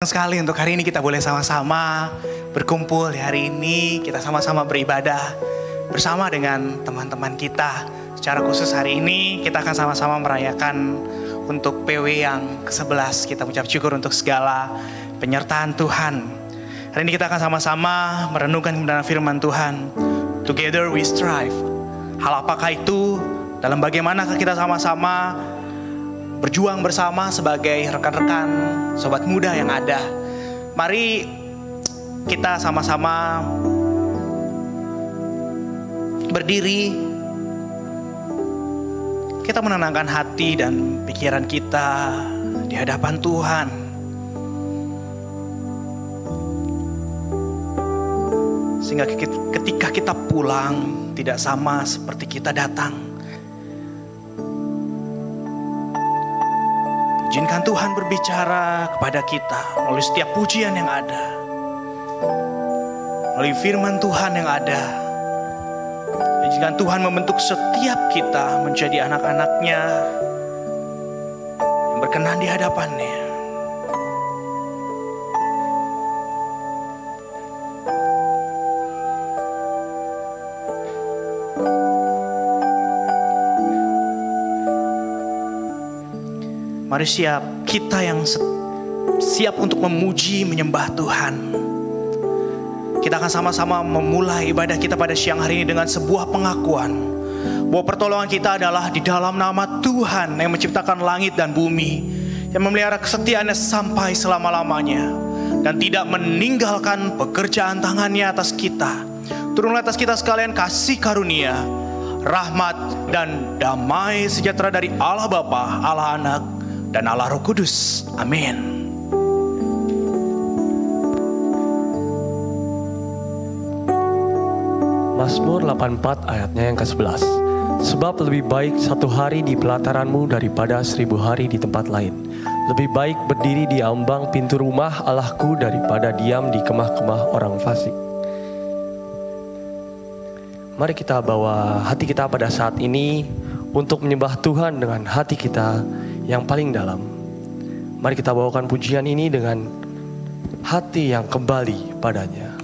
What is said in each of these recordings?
Sekali untuk hari ini kita boleh sama-sama berkumpul di hari ini. Kita sama-sama beribadah bersama dengan teman-teman kita. Secara khusus hari ini kita akan sama-sama merayakan untuk PW yang ke-11. Kita mengucap syukur untuk segala penyertaan Tuhan. Hari ini kita akan sama-sama merenungkan kebenaran firman Tuhan. Together we strive. Hal apakah itu? Dalam bagaimana kita sama-sama berjuang bersama sebagai rekan-rekan, sobat muda yang ada. Mari kita sama-sama berdiri. Kita menenangkan hati dan pikiran kita di hadapan Tuhan. Sehingga ketika kita pulang tidak sama seperti kita datang. Izinkan Tuhan berbicara kepada kita melalui setiap pujian yang ada, melalui firman Tuhan yang ada. Izinkan Tuhan membentuk setiap kita menjadi anak-anaknya yang berkenan di hadapannya. Mari kita yang siap untuk memuji, menyembah Tuhan. Kita akan sama-sama memulai ibadah kita pada siang hari ini dengan sebuah pengakuan bahwa pertolongan kita adalah di dalam nama Tuhan yang menciptakan langit dan bumi, yang memelihara kesetiaannya sampai selama-lamanya dan tidak meninggalkan pekerjaan tangannya atas kita. Turunlah atas kita sekalian kasih karunia, rahmat dan damai sejahtera dari Allah Bapa, Allah Anak dan Allah Roh Kudus. Amin. Mazmur 84 ayatnya yang ke-11. Sebab lebih baik satu hari di pelataranmu daripada 1000 hari di tempat lain. Lebih baik berdiri di ambang pintu rumah Allahku daripada diam di kemah-kemah orang fasik. Mari kita bawa hati kita pada saat ini untuk menyembah Tuhan dengan hati kita yang paling dalam. Mari kita bawakan pujian ini dengan hati yang kembali padanya.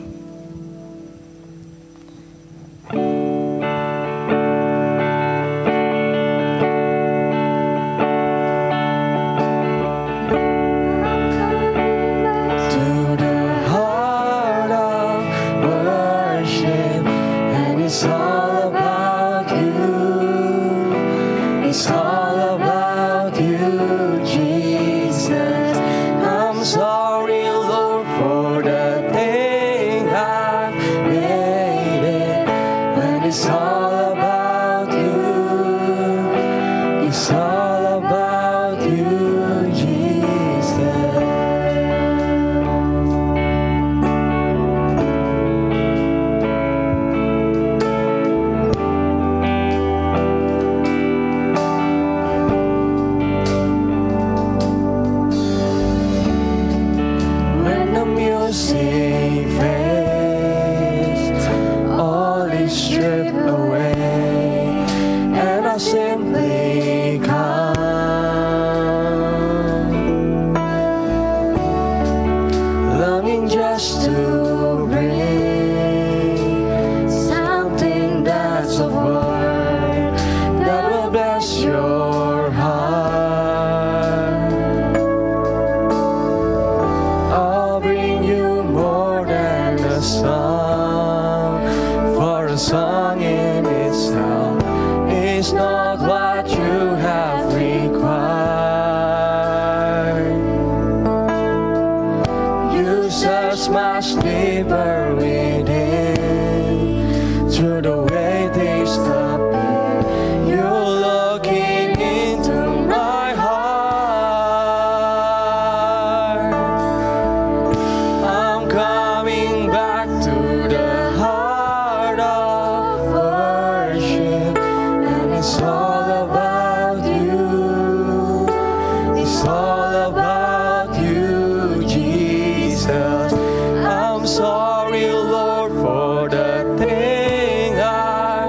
I'm sorry, Lord, for the thing I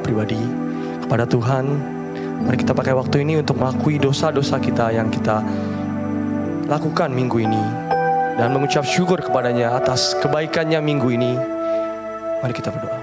pribadi kepada Tuhan. Mari kita pakai waktu ini untuk mengakui dosa-dosa kita yang kita lakukan minggu ini dan mengucap syukur kepadanya atas kebaikannya minggu ini. Mari kita berdoa.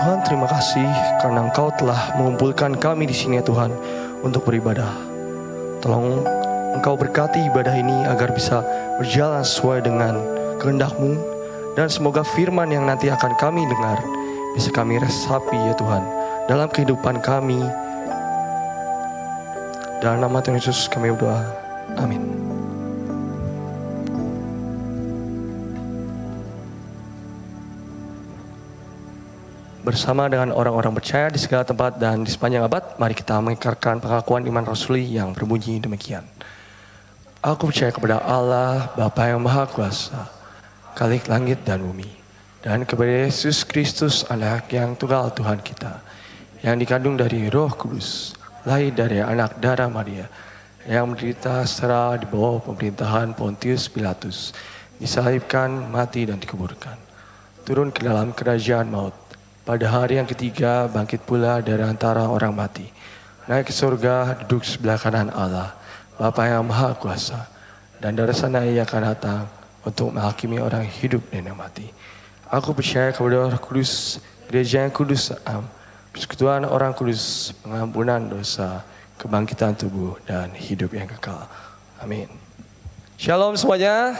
Tuhan, terima kasih karena Engkau telah mengumpulkan kami di sini ya Tuhan untuk beribadah. Tolong Engkau berkati ibadah ini agar bisa berjalan sesuai dengan kehendak-Mu, dan semoga firman yang nanti akan kami dengar bisa kami resapi ya Tuhan dalam kehidupan kami. Dalam nama Tuhan Yesus kami berdoa. Amin. Bersama dengan orang-orang percaya di segala tempat dan di sepanjang abad, mari kita mengikrarkan pengakuan iman rasuli yang berbunyi demikian. Aku percaya kepada Allah, Bapa yang Maha Kuasa, Khalik langit dan bumi, dan kepada Yesus Kristus, Anak yang tunggal Tuhan kita, yang dikandung dari Roh Kudus, lahir dari anak darah Maria, yang menderita secara di bawah pemerintahan Pontius Pilatus, disalibkan, mati dan dikuburkan, turun ke dalam kerajaan maut. Pada hari yang ketiga bangkit pula dari antara orang mati, naik ke surga, duduk sebelah kanan Allah, Bapa yang Maha Kuasa, dan dari sana Ia akan datang untuk menghakimi orang hidup dan yang mati. Aku percaya kepada Roh Kudus, gereja yang kudus, persekutuan orang kudus, pengampunan dosa, kebangkitan tubuh dan hidup yang kekal. Amin. Shalom semuanya.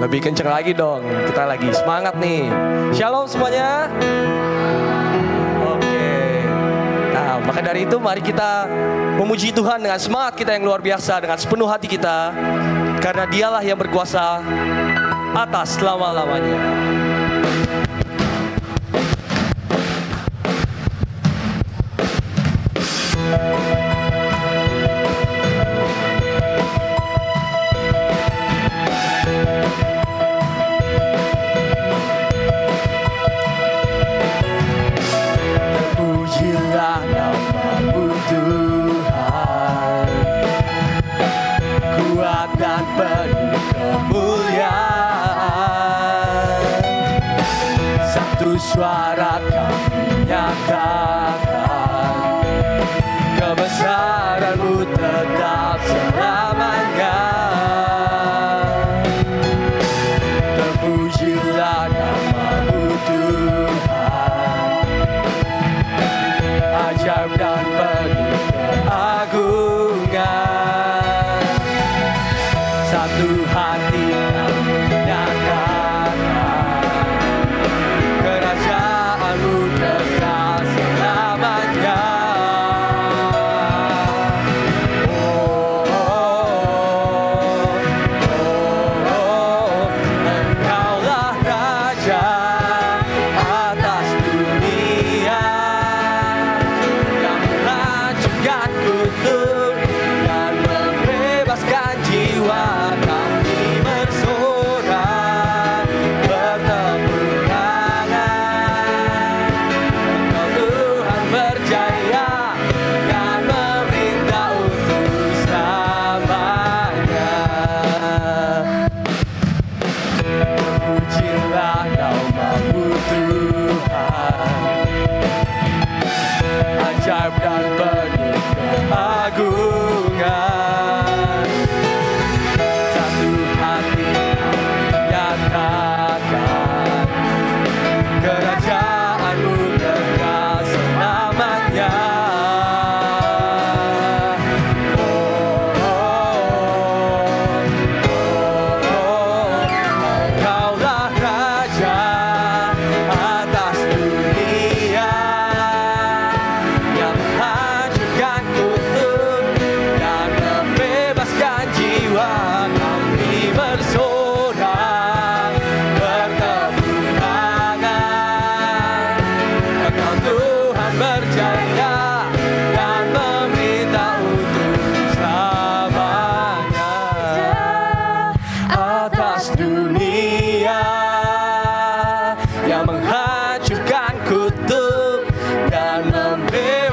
Lebih kenceng lagi dong, kita lagi semangat nih. Shalom semuanya. Oke. Nah, maka dari itu mari kita memuji Tuhan dengan semangat kita yang luar biasa, dengan sepenuh hati kita, karena Dialah yang berkuasa atas selama-lamanya. Suara kami nyatakan kebesaran-Mu tetap selamanya. Terpujilah nama-Mu Tuhan, ajaib dan penuh keagungan. Satu hati kami nyatakan kerajaan-Mu kekal selamanya. Oh, Engkaulah Raja atas dunia, yang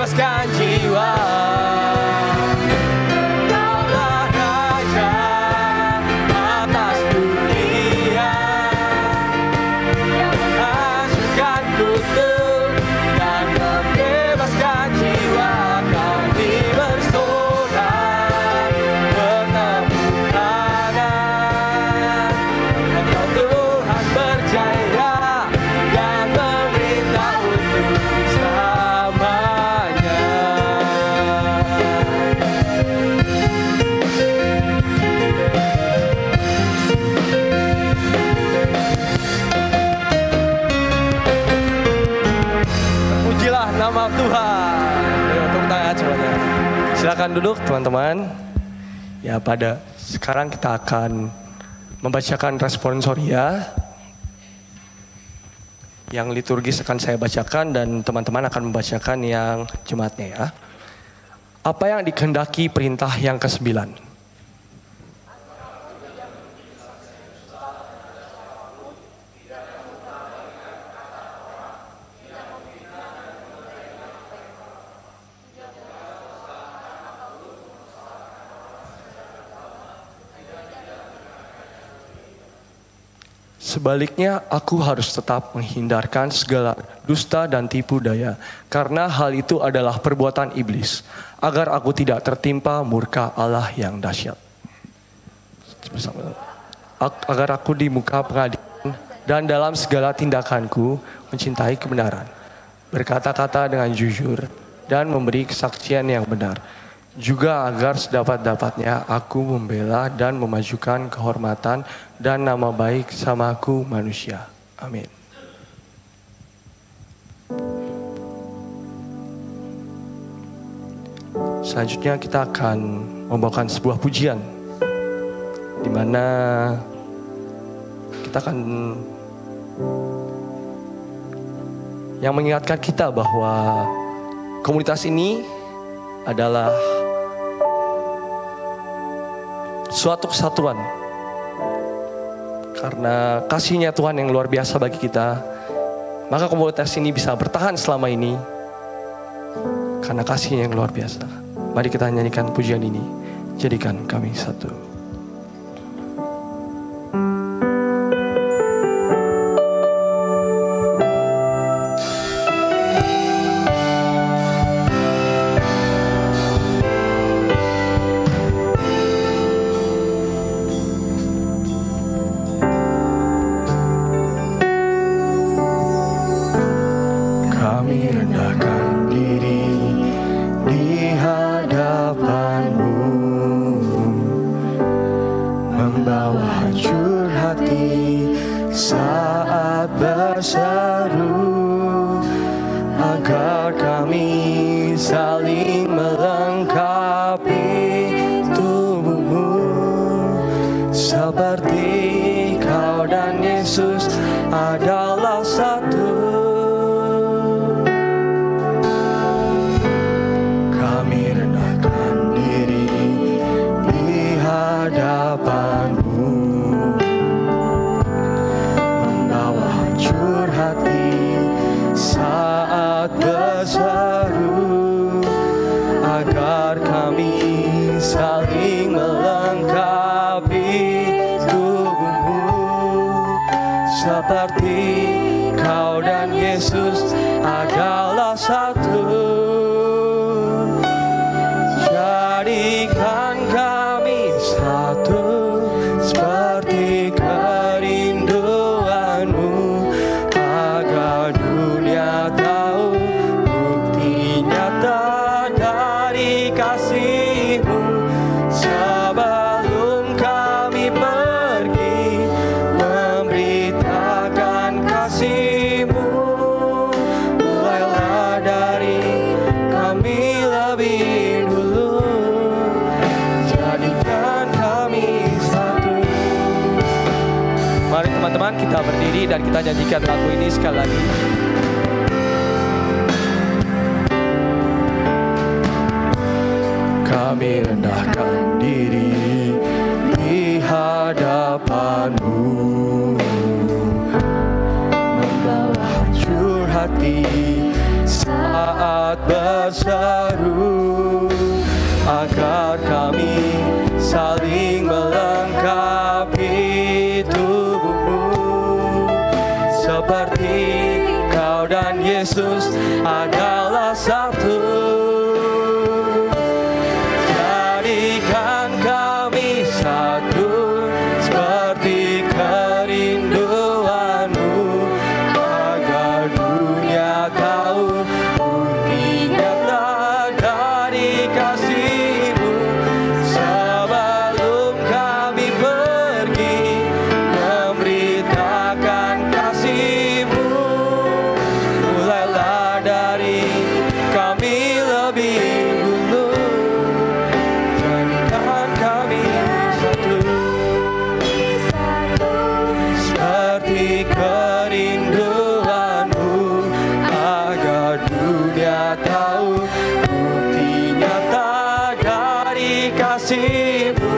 membebaskan jiwa. Engkaulah Raja atas dunia, yang menghancurkan kutuk dan membebaskan jiwa. Kami bersorak bertepuk tangan. Engkau Tuhan berjaya dan memerintah untuk selamanya. Pujilah nama Tuhan. Ayo, tepuk tangan semuanya. Silakan duduk teman-teman. Ya, pada sekarang kita akan membacakan responsoria. Yang liturgis akan saya bacakan dan teman-teman akan membacakan yang jemaatnya ya. Apa yang dikehendaki perintah yang ke-9? Sebaliknya, aku harus tetap menghindarkan segala dusta dan tipu daya, karena hal itu adalah perbuatan iblis, agar aku tidak tertimpa murka Allah yang dahsyat. Agar aku di muka pengadilan dan dalam segala tindakanku mencintai kebenaran, berkata-kata dengan jujur, dan memberi kesaksian yang benar. Juga agar sedapat-dapatnya aku membela dan memajukan kehormatan dan nama baik samaku manusia. Amin. Selanjutnya kita akan membawakan sebuah pujian, di mana kita akan yang mengingatkan kita bahwa komunitas ini adalah suatu kesatuan. Karena kasihnya Tuhan yang luar biasa bagi kita, maka komunitas ini bisa bertahan selama ini karena kasihnya yang luar biasa. Mari kita nyanyikan pujian ini, jadikan kami satu. Kami rendahkan diri di hadapan-Mu, membawa hancur hati saat berseru, agar kami saling melengkapi tubuh-Mu, seperti Kau dan Yesus adalah satu. Hadapan-Mu, membawa hancur hati saat berseru, agar kami saling melengkapi tubuh-Mu, seperti Kau dan Yesus adalah satu. Jadikan kami satu seperti kerinduan-Mu, agar dunia tahu bukti nyata dari kasih-Mu. Sebelum kami pergi memberitakan kasih-Mu, mulailah dari kami lebih dulu. Jadikan kami satu. Mari teman-teman kita berdiri dan kita nyanyikan lagu ini sekali lagi. Kami rendahkan diri di hadapan-Mu, membawa hancur hati saat dapat berseru agar kami saling melengkapi tubuhmu seperti kau dan Yesus adalah satu. Jadikan kami satu seperti kerinduanmu agar dunia tahu bukti nyata dari kasih-Mu. Sebelum kami pergi memberitakan kasih-Mu, mulailah dari kami lebih dulu. Jadikan kami satu seperti kerinduanmu agar dunia tahu bukti nyata dari kasih-Mu.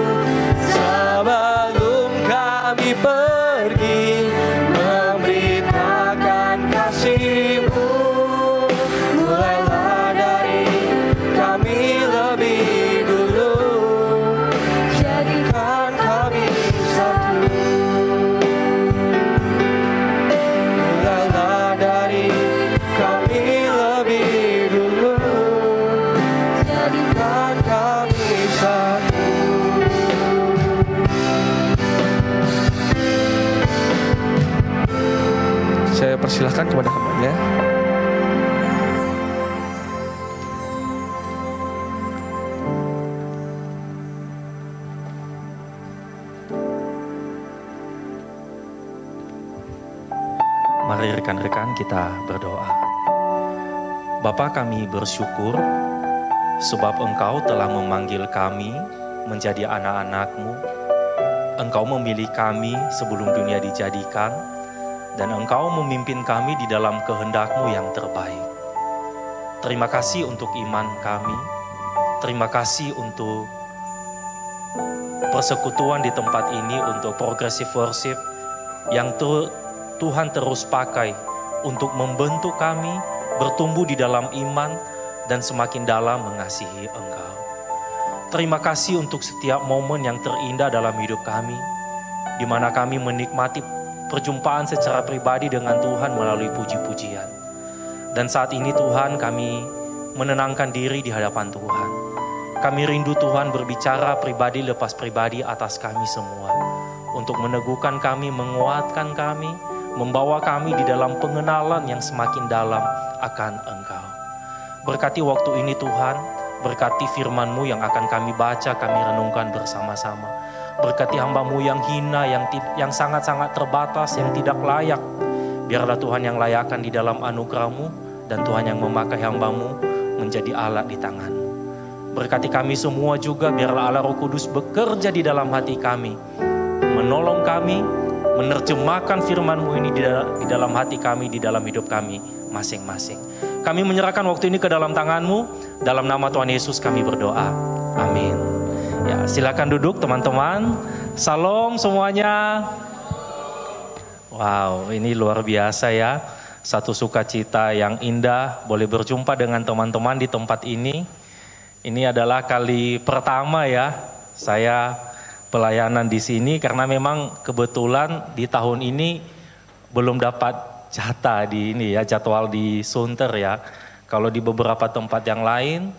Sebelum kami pergi memberitakan kasih-Mu, mulailah dari kami lebih dulu. Jadikan kami satu. Mulailah dari kami lebih dulu. Jadikan kami satu. Saya persilahkan kepada hambanya. Mari rekan-rekan kita berdoa. Bapa, kami bersyukur sebab Engkau telah memanggil kami menjadi anak-anak-Mu. Engkau memilih kami sebelum dunia dijadikan, dan Engkau memimpin kami di dalam kehendak-Mu yang terbaik. Terima kasih untuk iman kami. Terima kasih untuk persekutuan di tempat ini, untuk progressive worship yang Tuhan terus pakai untuk membentuk kami bertumbuh di dalam iman dan semakin dalam mengasihi Engkau. Terima kasih untuk setiap momen yang terindah dalam hidup kami, di mana kami menikmati perjumpaan secara pribadi dengan Tuhan melalui puji-pujian. Dan saat ini Tuhan, kami menenangkan diri di hadapan Tuhan. Kami rindu Tuhan berbicara pribadi lepas pribadi atas kami semua, untuk meneguhkan kami, menguatkan kami, membawa kami di dalam pengenalan yang semakin dalam akan Engkau. Berkati waktu ini Tuhan, berkati firman-Mu yang akan kami baca, kami renungkan bersama-sama. Berkati hamba-Mu yang hina, yang sangat-sangat terbatas, yang tidak layak. Biarlah Tuhan yang layakkan di dalam anugerah-Mu, dan Tuhan yang memakai hamba-Mu menjadi alat di tangan-Mu. Berkati kami semua juga, biarlah Allah Roh Kudus bekerja di dalam hati kami, menolong kami, menerjemahkan firman-Mu ini di dalam hati kami, di dalam hidup kami masing-masing. Kami menyerahkan waktu ini ke dalam tangan-Mu, dalam nama Tuhan Yesus kami berdoa. Amin. Ya, silakan duduk teman-teman. Salam semuanya. Wow, ini luar biasa ya. Satu sukacita yang indah boleh berjumpa dengan teman-teman di tempat ini. Ini adalah kali pertama ya saya pelayanan di sini, karena memang kebetulan di tahun ini belum dapat jatah di ini ya, jadwal di Sunter ya. Kalau di beberapa tempat yang lain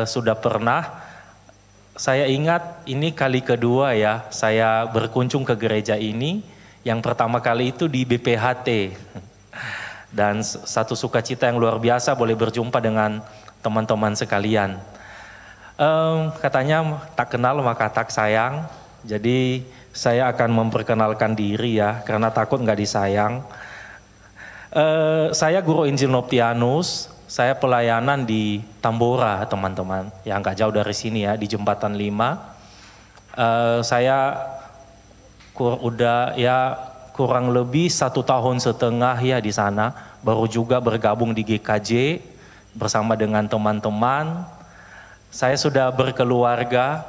sudah pernah. Saya ingat ini kali kedua ya saya berkunjung ke gereja ini. Yang pertama kali itu di BPHT. Dan satu sukacita yang luar biasa boleh berjumpa dengan teman-teman sekalian. Katanya tak kenal maka tak sayang. Jadi saya akan memperkenalkan diri ya, karena takut nggak disayang. Saya guru Injil Noptianus. Saya pelayanan di Tambora teman-teman, yang gak jauh dari sini ya, di Jembatan 5. Saya udah ya kurang lebih 1,5 tahun ya di sana, baru juga bergabung di GKJ bersama dengan teman-teman. Saya sudah berkeluarga,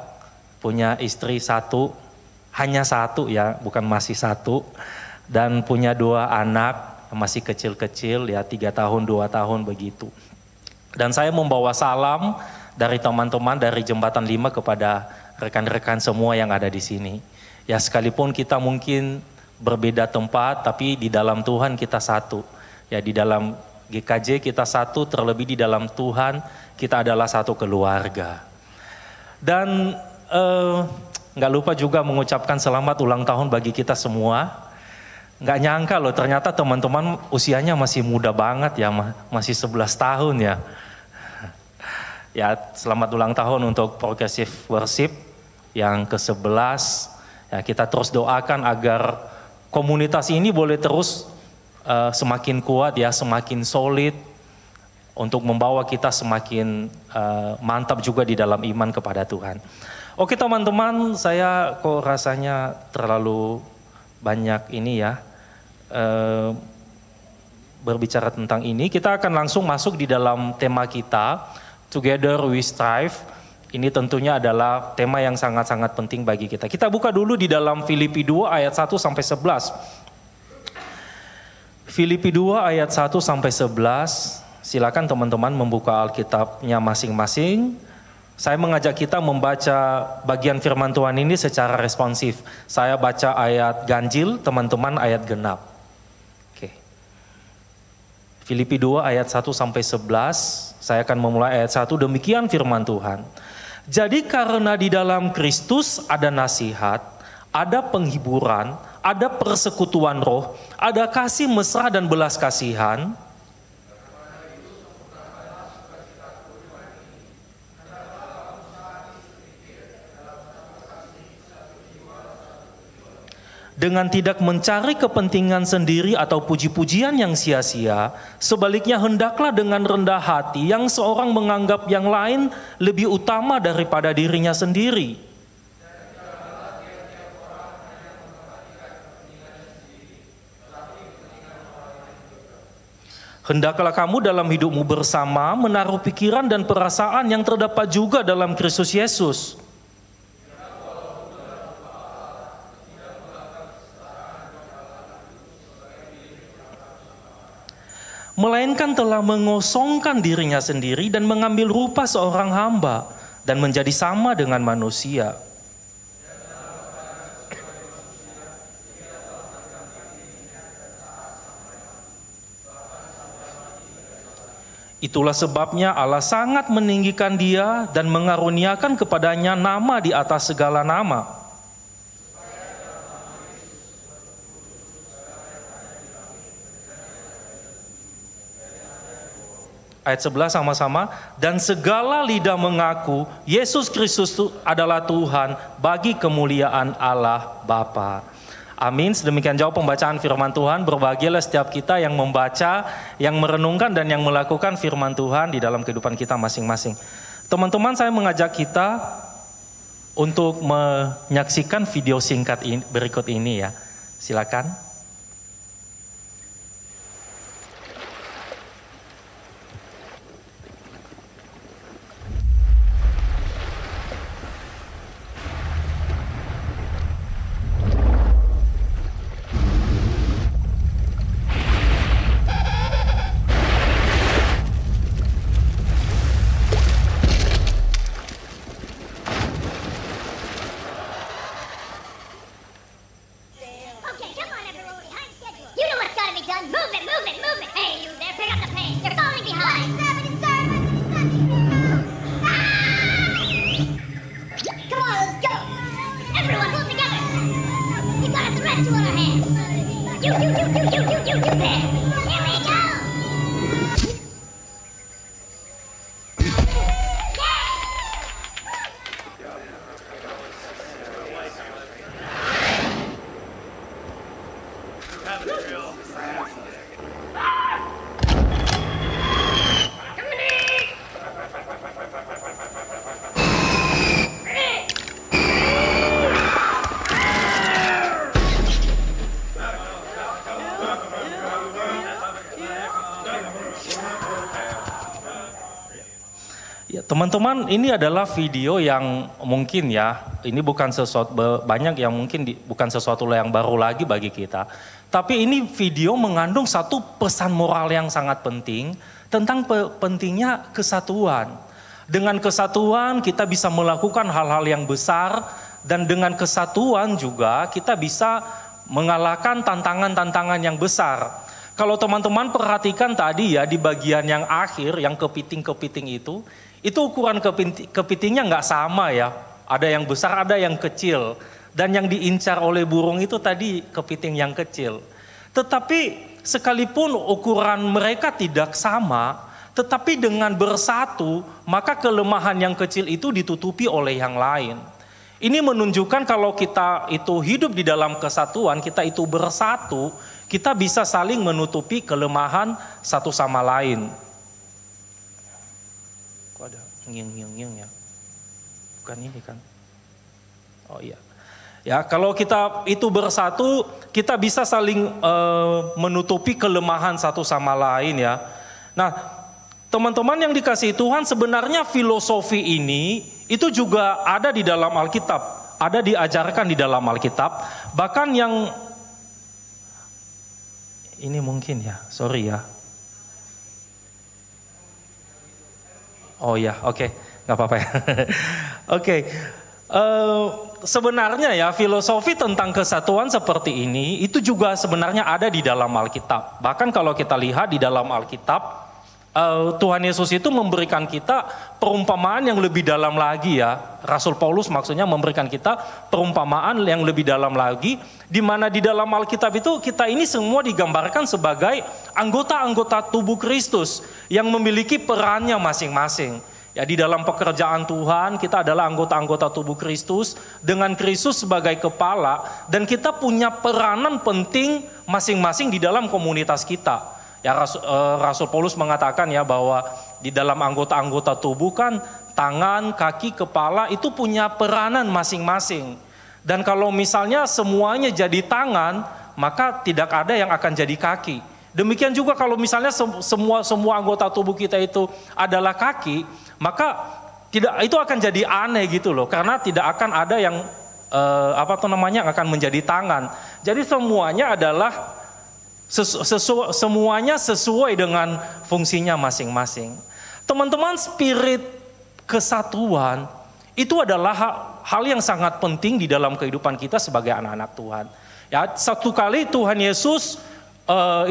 punya istri satu, hanya satu ya, bukan masih satu, dan punya 2 anak. Masih kecil-kecil ya, 3 tahun, 2 tahun begitu. Dan saya membawa salam dari teman-teman dari Jembatan 5 kepada rekan-rekan semua yang ada di sini. Ya sekalipun kita mungkin berbeda tempat, tapi di dalam Tuhan kita satu. Ya di dalam GKJ kita satu, terlebih di dalam Tuhan kita adalah satu keluarga. Dan nggak lupa juga mengucapkan selamat ulang tahun bagi kita semua. Nggak nyangka loh, ternyata teman-teman usianya masih muda banget ya, masih 11 tahun ya. Ya selamat ulang tahun untuk Progressive Worship yang ke-11. Ya, kita terus doakan agar komunitas ini boleh terus semakin kuat ya, semakin solid untuk membawa kita semakin mantap juga di dalam iman kepada Tuhan. Oke teman-teman, saya kok rasanya terlalu banyak ini ya berbicara tentang ini. Kita akan langsung masuk di dalam tema kita, Together We Strive. Ini tentunya adalah tema yang sangat-sangat penting bagi kita. Kita buka dulu di dalam Filipi 2 ayat 1 sampai 11. Filipi 2 ayat 1 sampai 11. Silakan teman-teman membuka Alkitabnya masing-masing. Saya mengajak kita membaca bagian firman Tuhan ini secara responsif. Saya baca ayat ganjil, teman-teman ayat genap. Oke. Filipi 2 ayat 1 sampai 11. Saya akan memulai ayat 1. Demikian firman Tuhan. Jadi karena di dalam Kristus ada nasihat, ada penghiburan, ada persekutuan roh, ada kasih mesra dan belas kasihan. Dengan tidak mencari kepentingan sendiri atau puji-pujian yang sia-sia, sebaliknya hendaklah dengan rendah hati yang seorang menganggap yang lain lebih utama daripada dirinya sendiri. Hendaklah kamu dalam hidupmu bersama menaruh pikiran dan perasaan yang terdapat juga dalam Kristus Yesus. Melainkan telah mengosongkan dirinya sendiri dan mengambil rupa seorang hamba dan menjadi sama dengan manusia. Itulah sebabnya Allah sangat meninggikan dia dan mengaruniakan kepadanya nama di atas segala nama. Ayat 11 sama-sama. Dan segala lidah mengaku Yesus Kristus adalah Tuhan bagi kemuliaan Allah Bapa. Amin. Sedemikian jauh pembacaan firman Tuhan. Berbahagialah setiap kita yang membaca, yang merenungkan dan yang melakukan firman Tuhan di dalam kehidupan kita masing-masing. Teman-teman, saya mengajak kita untuk menyaksikan video singkat berikut ini ya. Silakan. Teman-teman, ini adalah video yang mungkin ya, ini bukan sesuatu, banyak yang mungkin bukan sesuatu yang baru lagi bagi kita. Tapi ini video mengandung satu pesan moral yang sangat penting tentang pentingnya kesatuan. Dengan kesatuan kita bisa melakukan hal-hal yang besar, dan dengan kesatuan juga kita bisa mengalahkan tantangan-tantangan yang besar. Kalau teman-teman perhatikan tadi ya, di bagian yang akhir, yang kepiting-kepiting itu ukuran kepitingnya nggak sama ya. Ada yang besar, ada yang kecil. Dan yang diincar oleh burung itu tadi kepiting yang kecil. Tetapi sekalipun ukuran mereka tidak sama, tetapi dengan bersatu, maka kelemahan yang kecil itu ditutupi oleh yang lain. Ini menunjukkan kalau kita itu hidup di dalam kesatuan, kita itu bersatu, kita bisa saling menutupi kelemahan satu sama lain. Kok ada nging ya? Bukan ini kan? Oh iya. Ya, kalau kita itu bersatu, kita bisa saling menutupi kelemahan satu sama lain ya. Nah, teman-teman yang dikasihi Tuhan, sebenarnya filosofi ini itu juga ada di dalam Alkitab, ada diajarkan di dalam Alkitab. Bahkan yang ini mungkin ya, sorry ya. Oh ya, oke, nggak apa-apa ya. Oke. Sebenarnya ya, filosofi tentang kesatuan seperti ini itu juga sebenarnya ada di dalam Alkitab. Bahkan kalau kita lihat di dalam Alkitab, Tuhan Yesus itu memberikan kita perumpamaan yang lebih dalam lagi ya. Rasul Paulus maksudnya memberikan kita perumpamaan yang lebih dalam lagi, di mana di dalam Alkitab itu kita ini semua digambarkan sebagai anggota-anggota tubuh Kristus yang memiliki perannya masing-masing. Ya, di dalam pekerjaan Tuhan kita adalah anggota-anggota tubuh Kristus dengan Kristus sebagai kepala, dan kita punya peranan penting masing-masing di dalam komunitas kita. Ya, Rasul Paulus mengatakan ya bahwa di dalam anggota-anggota tubuh kan tangan, kaki, kepala itu punya peranan masing-masing. Dan kalau misalnya semuanya jadi tangan, maka tidak ada yang akan jadi kaki. Demikian juga kalau misalnya semua anggota tubuh kita itu adalah kaki, maka itu akan jadi aneh gitu loh, karena tidak akan ada yang akan menjadi tangan. Jadi semuanya adalah semuanya sesuai dengan fungsinya masing-masing. Teman-teman, spirit kesatuan itu adalah hal yang sangat penting di dalam kehidupan kita sebagai anak-anak Tuhan. Ya, satu kali Tuhan Yesus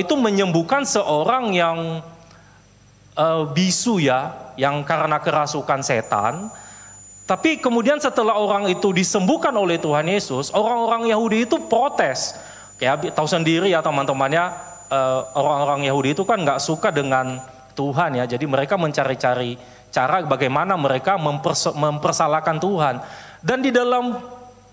itu menyembuhkan seorang yang bisu ya, yang karena kerasukan setan. Tapi kemudian setelah orang itu disembuhkan oleh Tuhan Yesus, orang-orang Yahudi itu protes. Ya, tahu sendiri ya teman-temannya, orang-orang Yahudi itu kan nggak suka dengan Tuhan ya. Jadi mereka mencari-cari cara bagaimana mereka mempersalahkan Tuhan. Dan di dalam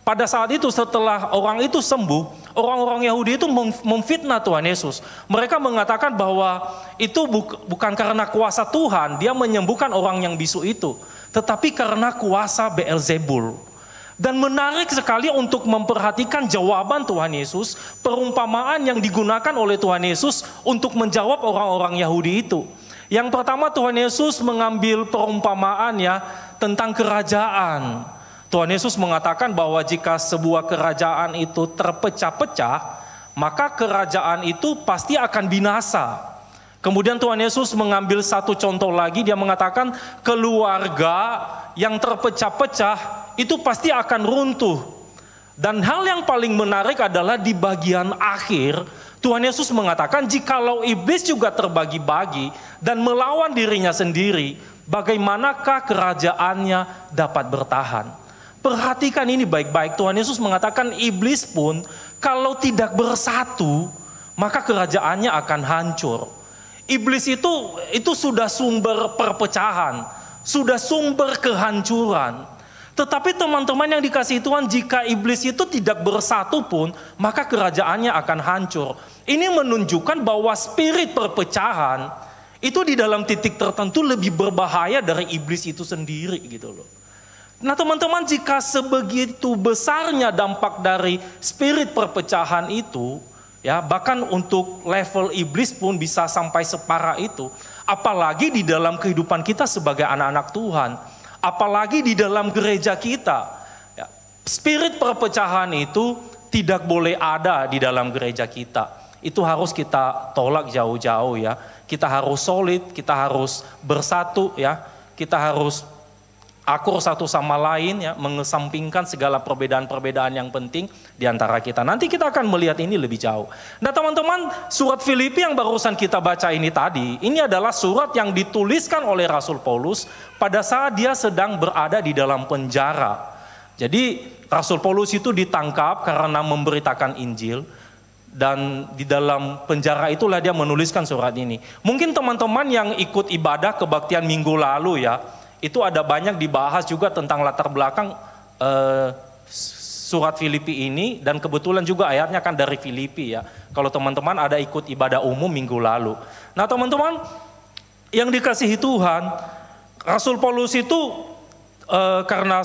pada saat itu setelah orang itu sembuh, orang-orang Yahudi itu memfitnah Tuhan Yesus. Mereka mengatakan bahwa itu bukan karena kuasa Tuhan dia menyembuhkan orang yang bisu itu, tetapi karena kuasa Beelzebul. Dan menarik sekali untuk memperhatikan jawaban Tuhan Yesus, perumpamaan yang digunakan oleh Tuhan Yesus untuk menjawab orang-orang Yahudi itu. Yang pertama, Tuhan Yesus mengambil perumpamaannya tentang kerajaan. Tuhan Yesus mengatakan bahwa jika sebuah kerajaan itu terpecah-pecah, maka kerajaan itu pasti akan binasa. Kemudian Tuhan Yesus mengambil satu contoh lagi, dia mengatakan keluarga yang terpecah-pecah itu pasti akan runtuh. Dan hal yang paling menarik adalah di bagian akhir, Tuhan Yesus mengatakan jikalau iblis juga terbagi-bagi dan melawan dirinya sendiri, bagaimanakah kerajaannya dapat bertahan? Perhatikan ini baik-baik, Tuhan Yesus mengatakan iblis pun kalau tidak bersatu, maka kerajaannya akan hancur. Iblis itu sudah sumber perpecahan, sudah sumber kehancuran. Tetapi teman-teman yang dikasihi Tuhan, jika iblis itu tidak bersatu pun, maka kerajaannya akan hancur. Ini menunjukkan bahwa spirit perpecahan itu di dalam titik tertentu lebih berbahaya dari iblis itu sendiri gitu loh. Nah teman-teman, jika sebegitu besarnya dampak dari spirit perpecahan itu, ya bahkan untuk level iblis pun bisa sampai separah itu, apalagi di dalam kehidupan kita sebagai anak-anak Tuhan, apalagi di dalam gereja kita, ya, spirit perpecahan itu tidak boleh ada di dalam gereja kita. itu harus kita tolak jauh-jauh ya. Kita harus solid, kita harus bersatu ya. Kita harus akur satu sama lain ya, mengesampingkan segala perbedaan-perbedaan yang penting di antara kita. Nanti kita akan melihat ini lebih jauh. Nah teman-teman, surat Filipi yang barusan kita baca ini tadi, ini adalah surat yang dituliskan oleh Rasul Paulus pada saat dia sedang berada di dalam penjara. Jadi Rasul Paulus itu ditangkap karena memberitakan Injil, dan di dalam penjara itulah dia menuliskan surat ini. Mungkin teman-teman yang ikut ibadah kebaktian minggu lalu ya, itu ada banyak dibahas juga tentang latar belakang surat Filipi ini, dan kebetulan juga ayatnya kan dari Filipi ya. Kalau teman-teman ada ikut ibadah umum minggu lalu. Nah teman-teman yang dikasihi Tuhan, Rasul Paulus itu karena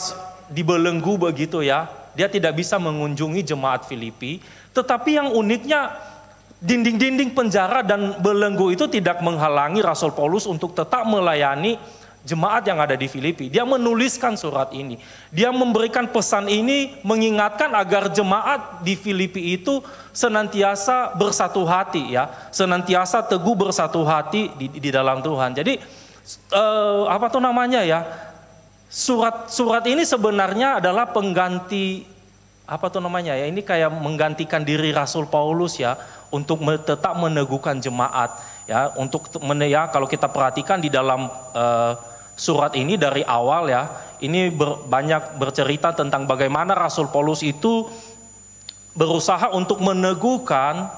dibelenggu begitu ya, dia tidak bisa mengunjungi jemaat Filipi. Tetapi yang uniknya, dinding-dinding penjara dan belenggu itu tidak menghalangi Rasul Paulus untuk tetap melayani jemaat yang ada di Filipi. Dia menuliskan surat ini. Dia memberikan pesan ini mengingatkan agar jemaat di Filipi itu senantiasa bersatu hati ya, senantiasa teguh bersatu hati di dalam Tuhan. Jadi surat ini sebenarnya adalah pengganti ini kayak menggantikan diri Rasul Paulus ya, untuk tetap meneguhkan jemaat ya, kalau kita perhatikan di dalam surat ini dari awal ya, ini banyak bercerita tentang bagaimana Rasul Paulus itu berusaha untuk meneguhkan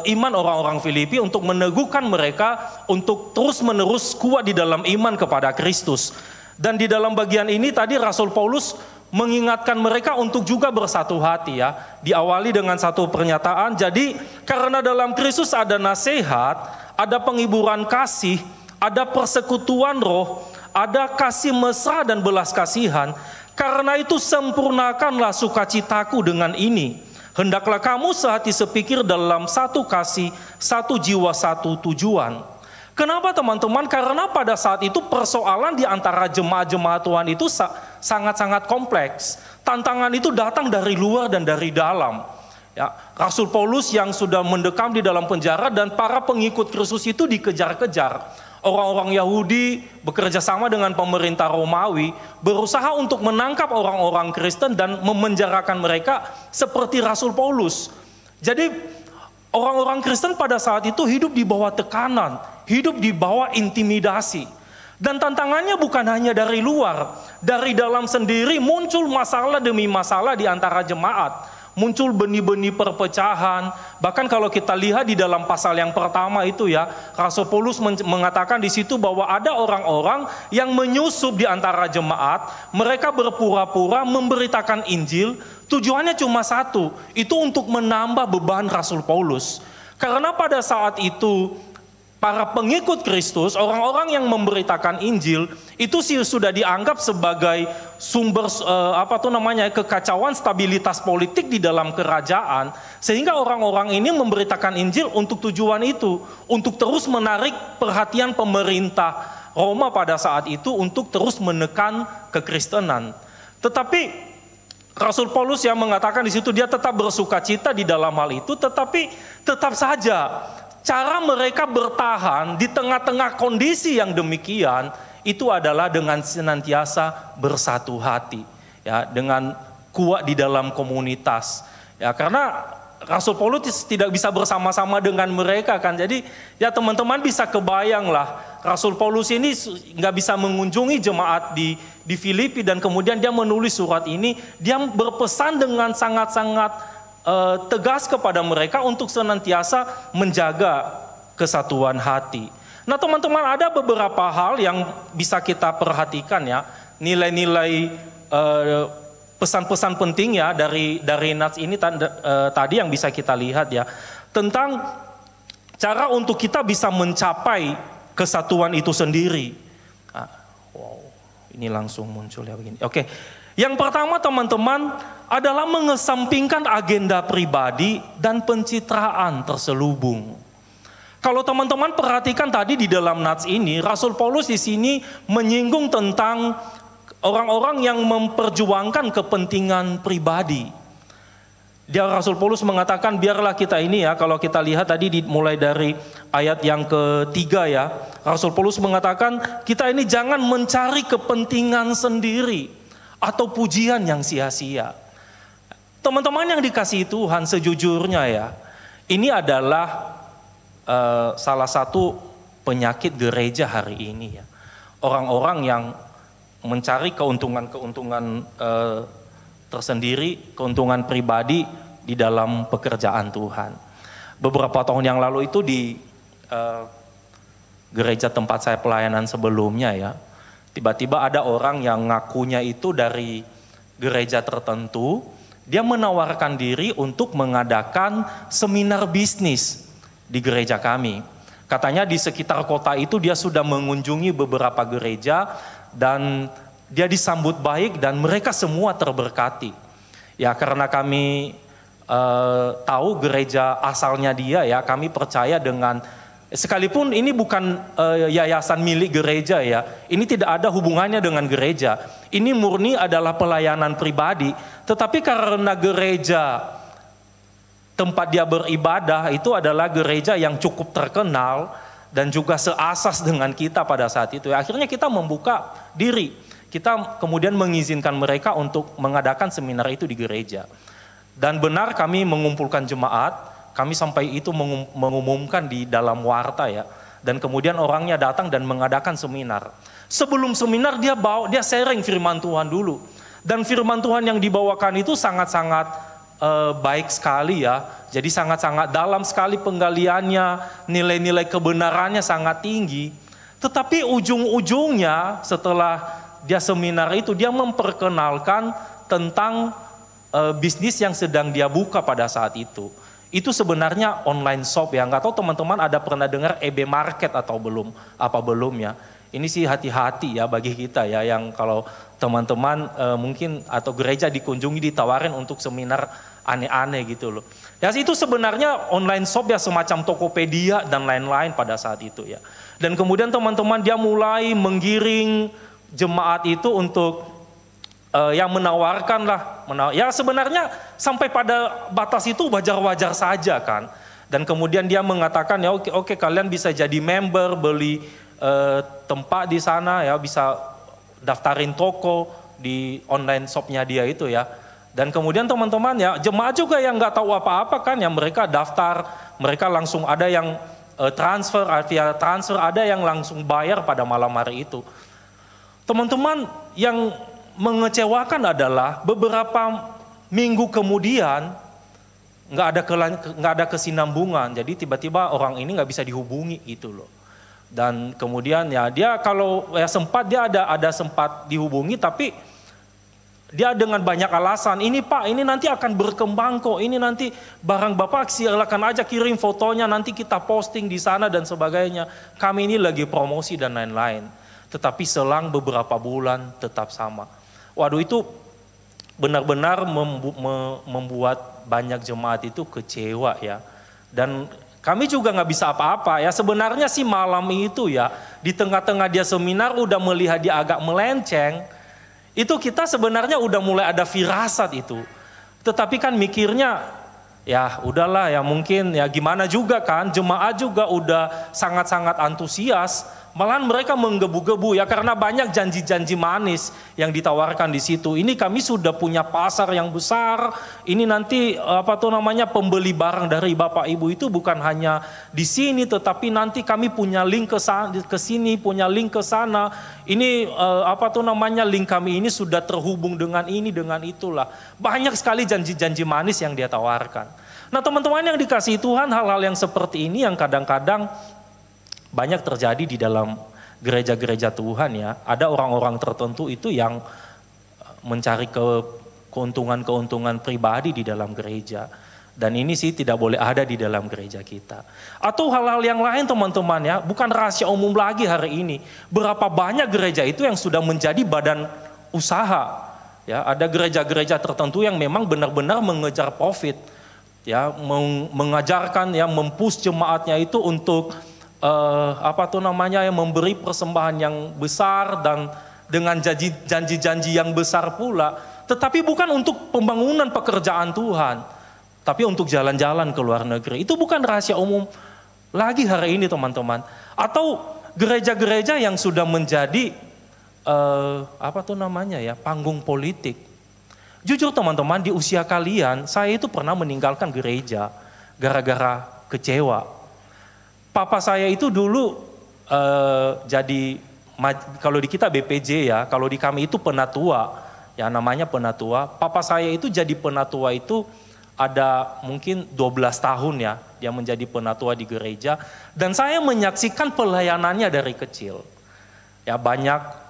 iman orang-orang Filipi, untuk meneguhkan mereka untuk terus-menerus kuat di dalam iman kepada Kristus. Dan di dalam bagian ini tadi Rasul Paulus mengingatkan mereka untuk juga bersatu hati ya. Diawali dengan satu pernyataan, jadi karena dalam Kristus ada nasihat, ada penghiburan kasih, ada persekutuan roh, ada kasih mesra dan belas kasihan. Karena itu sempurnakanlah sukacitaku dengan ini. Hendaklah kamu sehati sepikir dalam satu kasih, satu jiwa, satu tujuan. Kenapa teman-teman? Karena pada saat itu persoalan di antara jemaat-jemaat Tuhan itu sangat-sangat kompleks. Tantangan itu datang dari luar dan dari dalam. Ya, Rasul Paulus yang sudah mendekam di dalam penjara dan para pengikut Kristus itu dikejar-kejar. Orang-orang Yahudi bekerja sama dengan pemerintah Romawi berusaha untuk menangkap orang-orang Kristen dan memenjarakan mereka seperti Rasul Paulus. Jadi orang-orang Kristen pada saat itu hidup di bawah tekanan, hidup di bawah intimidasi. Dan tantangannya bukan hanya dari luar, dari dalam sendiri muncul masalah demi masalah di antara jemaat. Muncul benih-benih perpecahan. Bahkan kalau kita lihat di dalam pasal yang pertama itu ya, Rasul Paulus mengatakan di situ bahwa ada orang-orang yang menyusup di antara jemaat. Mereka berpura-pura memberitakan Injil. Tujuannya cuma satu, itu untuk menambah beban Rasul Paulus. Karena pada saat itu para pengikut Kristus, orang-orang yang memberitakan Injil itu sudah dianggap sebagai sumber kekacauan stabilitas politik di dalam kerajaan, sehingga orang-orang ini memberitakan Injil untuk tujuan itu, untuk terus menarik perhatian pemerintah Roma pada saat itu untuk terus menekan kekristenan. Tetapi Rasul Paulus yang mengatakan di situ dia tetap bersukacita di dalam hal itu, tetapi tetap saja cara mereka bertahan di tengah-tengah kondisi yang demikian itu adalah dengan senantiasa bersatu hati, ya, dengan kuat di dalam komunitas. Ya, karena Rasul Paulus tidak bisa bersama-sama dengan mereka kan. Jadi ya teman-teman bisa kebayang lah, Rasul Paulus ini nggak bisa mengunjungi jemaat di Filipi dan kemudian dia menulis surat ini, dia berpesan dengan sangat-sangat tegas kepada mereka untuk senantiasa menjaga kesatuan hati. Nah teman-teman, ada beberapa hal yang bisa kita perhatikan ya, nilai-nilai pesan-pesan penting ya dari nats ini tadi yang bisa kita lihat ya, tentang cara untuk kita bisa mencapai kesatuan itu sendiri. Wow, ini langsung muncul ya begini. Oke. Yang pertama teman-teman adalah mengesampingkan agenda pribadi dan pencitraan terselubung. Kalau teman-teman perhatikan tadi di dalam nats ini, Rasul Paulus di sini menyinggung tentang orang-orang yang memperjuangkan kepentingan pribadi. Dia Rasul Paulus mengatakan biarlah kita ini ya, kalau kita lihat tadi mulai dari ayat yang ketiga ya, Rasul Paulus mengatakan kita ini jangan mencari kepentingan sendiri atau pujian yang sia-sia. Teman-teman yang dikasihi Tuhan, sejujurnya ya, ini adalah salah satu penyakit gereja hari ini ya. Orang-orang yang mencari keuntungan-keuntungan tersendiri, keuntungan pribadi di dalam pekerjaan Tuhan. Beberapa tahun yang lalu itu di gereja tempat saya pelayanan sebelumnya ya, tiba-tiba ada orang yang ngakunya itu dari gereja tertentu, dia menawarkan diri untuk mengadakan seminar bisnis di gereja kami. Katanya di sekitar kota itu dia sudah mengunjungi beberapa gereja dan dia disambut baik dan mereka semua terberkati. Ya karena kami tahu gereja asalnya dia ya, kami percaya dengan, sekalipun ini bukan yayasan milik gereja ya, ini tidak ada hubungannya dengan gereja, ini murni adalah pelayanan pribadi, tetapi karena gereja tempat dia beribadah itu adalah gereja yang cukup terkenal dan juga seasas dengan kita pada saat itu ya, akhirnya kita membuka diri, kita kemudian mengizinkan mereka untuk mengadakan seminar itu di gereja. Dan benar kami mengumpulkan jemaat, kami sampai itu mengumumkan di dalam warta ya. Dan kemudian orangnya datang dan mengadakan seminar. Sebelum seminar dia sharing firman Tuhan dulu. Dan firman Tuhan yang dibawakan itu sangat-sangat baik sekali ya. Jadi sangat-sangat dalam sekali penggaliannya, nilai-nilai kebenarannya sangat tinggi. Tetapi ujung-ujungnya setelah dia seminar itu, dia memperkenalkan tentang bisnis yang sedang dia buka pada saat itu. Itu sebenarnya online shop ya. Nggak tahu teman-teman ada pernah dengar EB Market atau belum? Apa belum ya? Ini sih hati-hati ya bagi kita ya, yang kalau teman-teman mungkin atau gereja dikunjungi ditawarin untuk seminar aneh-aneh gitu loh. Ya itu sebenarnya online shop ya, semacam Tokopedia dan lain-lain pada saat itu ya. Dan kemudian teman-teman dia mulai menggiring jemaat itu untuk yang menawarkan lah, ya sebenarnya sampai pada batas itu wajar-wajar saja kan. Dan kemudian dia mengatakan ya oke, kalian bisa jadi member, beli tempat di sana ya, bisa daftarin toko di online shopnya dia itu ya. Dan kemudian teman-teman ya, jemaat juga yang nggak tahu apa-apa kan ya, mereka daftar, mereka langsung ada yang transfer, via transfer, ada yang langsung bayar pada malam hari itu. Teman-teman yang mengecewakan adalah beberapa minggu kemudian nggak ada kesinambungan, jadi tiba-tiba orang ini nggak bisa dihubungi gitu loh. Dan kemudian ya dia kalau ya sempat dia ada sempat dihubungi, tapi dia dengan banyak alasan, ini Pak, ini nanti akan berkembang kok, ini nanti barang Bapak silakan aja kirim fotonya, nanti kita posting di sana dan sebagainya. Kami ini lagi promosi dan lain-lain. Tetapi selang beberapa bulan tetap sama. Waduh, itu benar-benar membuat banyak jemaat itu kecewa ya. Dan kami juga nggak bisa apa-apa ya. Sebenarnya sih malam itu ya, di tengah-tengah dia seminar udah melihat dia agak melenceng. Itu kita sebenarnya udah mulai ada firasat itu. Tetapi kan mikirnya ya udahlah ya, mungkin ya gimana juga kan, jemaat juga udah sangat-sangat antusias. Malahan mereka menggebu-gebu ya, karena banyak janji-janji manis yang ditawarkan di situ. Ini kami sudah punya pasar yang besar. Ini nanti pembeli barang dari Bapak Ibu itu bukan hanya di sini, tetapi nanti kami punya link ke sini, punya link ke sana. Ini link kami ini sudah terhubung dengan ini, dengan itulah. Banyak sekali janji-janji manis yang dia tawarkan. Nah, teman-teman yang dikasihi Tuhan, hal-hal yang seperti ini yang kadang-kadang banyak terjadi di dalam gereja-gereja Tuhan ya. Ada orang-orang tertentu itu yang mencari keuntungan-keuntungan pribadi di dalam gereja. Dan ini sih tidak boleh ada di dalam gereja kita. Atau hal-hal yang lain teman-teman ya, bukan rahasia umum lagi hari ini. Berapa banyak gereja itu yang sudah menjadi badan usaha. Ya, ada gereja-gereja tertentu yang memang benar-benar mengejar profit. Ya, mengajarkan ya, mempush jemaatnya itu untuk memberi persembahan yang besar dan dengan janji-janji yang besar pula, tetapi bukan untuk pembangunan pekerjaan Tuhan. tapi untuk jalan-jalan ke luar negeri. Itu bukan rahasia umum lagi hari ini teman-teman. Atau gereja-gereja yang sudah menjadi panggung politik. Jujur teman-teman, di usia kalian saya itu pernah meninggalkan gereja gara-gara kecewa. Papa saya itu dulu kalau di kita BPJ ya, kalau di kami itu penatua, ya namanya penatua. Papa saya itu jadi penatua itu ada mungkin 12 tahun ya, dia menjadi penatua di gereja. Dan saya menyaksikan pelayanannya dari kecil. Ya banyak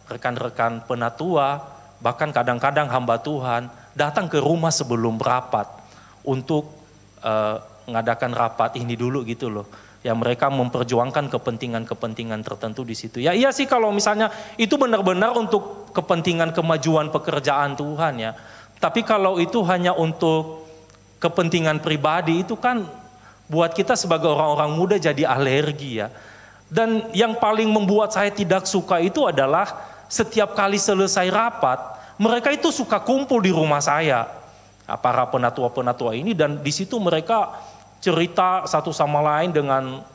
rekan-rekan penatua, bahkan kadang-kadang hamba Tuhan datang ke rumah sebelum rapat untuk mengadakan rapat ini dulu gitu loh. Ya mereka memperjuangkan kepentingan-kepentingan tertentu di situ. Ya iya sih kalau misalnya itu benar-benar untuk kepentingan kemajuan pekerjaan Tuhan ya. Tapi kalau itu hanya untuk kepentingan pribadi itu kan buat kita sebagai orang-orang muda jadi alergi ya. Dan yang paling membuat saya tidak suka itu adalah setiap kali selesai rapat, mereka itu suka kumpul di rumah saya. Nah, para penatua-penatua ini dan di situ mereka cerita satu sama lain dengan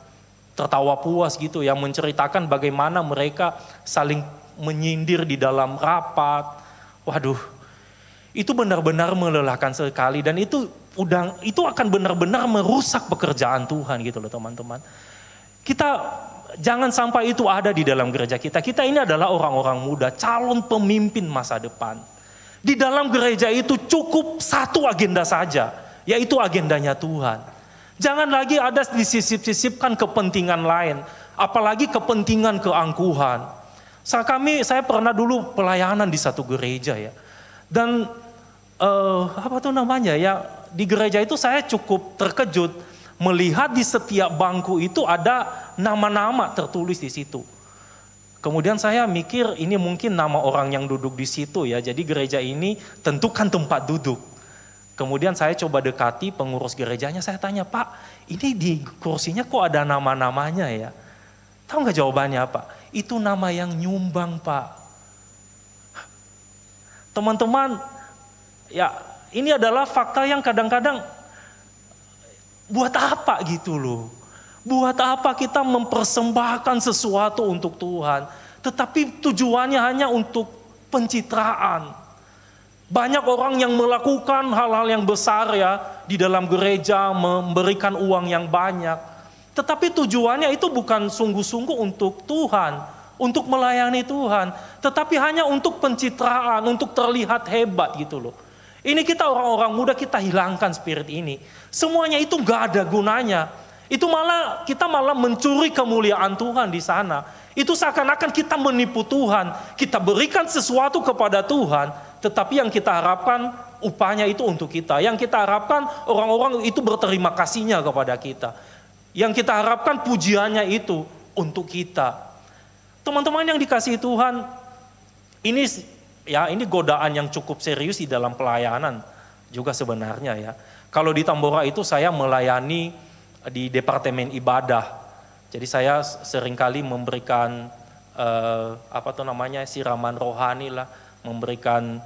tertawa puas gitu yang menceritakan bagaimana mereka saling menyindir di dalam rapat. Waduh, itu benar-benar melelahkan sekali dan itu akan benar-benar merusak pekerjaan Tuhan gitu loh teman-teman. Kita jangan sampai itu ada di dalam gereja kita. Kita ini adalah orang-orang muda, calon pemimpin masa depan. Di dalam gereja itu cukup satu agenda saja, yaitu agendanya Tuhan. Jangan lagi ada disisip-sisipkan kepentingan lain, apalagi kepentingan keangkuhan. Saya pernah dulu pelayanan di satu gereja ya. Dan di gereja itu saya cukup terkejut melihat di setiap bangku itu ada nama-nama tertulis di situ. Kemudian saya mikir ini mungkin nama orang yang duduk di situ ya. Jadi gereja ini tentukan tempat duduk. Kemudian saya coba dekati pengurus gerejanya, saya tanya, Pak, ini di kursinya kok ada nama-namanya ya? Tahu nggak jawabannya apa? Itu nama yang nyumbang, Pak. Teman-teman, ya ini adalah fakta yang kadang-kadang buat apa gitu loh. Buat apa kita mempersembahkan sesuatu untuk Tuhan, tetapi tujuannya hanya untuk pencitraan. Banyak orang yang melakukan hal-hal yang besar ya di dalam gereja, memberikan uang yang banyak. Tetapi tujuannya itu bukan sungguh-sungguh untuk Tuhan, untuk melayani Tuhan. Tetapi hanya untuk pencitraan, untuk terlihat hebat gitu loh. Ini kita orang-orang muda kita hilangkan spirit ini. Semuanya itu gak ada gunanya. Kita malah mencuri kemuliaan Tuhan di sana. Itu seakan-akan kita menipu Tuhan. Kita berikan sesuatu kepada Tuhan. Tetapi yang kita harapkan upahnya itu untuk kita. Yang kita harapkan orang-orang itu berterima kasihnya kepada kita. Yang kita harapkan pujiannya itu untuk kita. Teman-teman yang dikasihi Tuhan, ini godaan yang cukup serius di dalam pelayanan juga sebenarnya ya. Kalau di Tambora itu saya melayani di departemen ibadah. Jadi saya seringkali memberikan siraman rohani lah, memberikan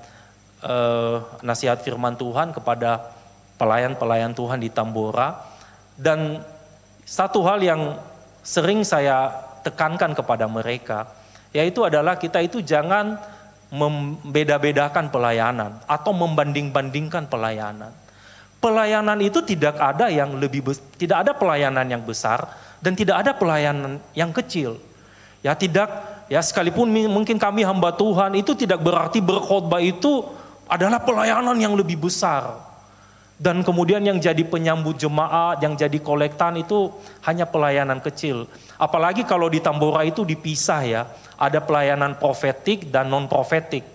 nasihat firman Tuhan kepada pelayan-pelayan Tuhan di Tambora. Dan satu hal yang sering saya tekankan kepada mereka, yaitu adalah kita itu jangan membeda-bedakan pelayanan atau membanding-bandingkan pelayanan. Pelayanan itu tidak ada pelayanan yang besar dan tidak ada pelayanan yang kecil. Ya sekalipun mungkin kami hamba Tuhan itu tidak berarti berkhotbah itu adalah pelayanan yang lebih besar. Dan kemudian yang jadi penyambut jemaat, yang jadi kolektan itu hanya pelayanan kecil. Apalagi kalau di Tambora itu dipisah ya, ada pelayanan profetik dan non-profetik.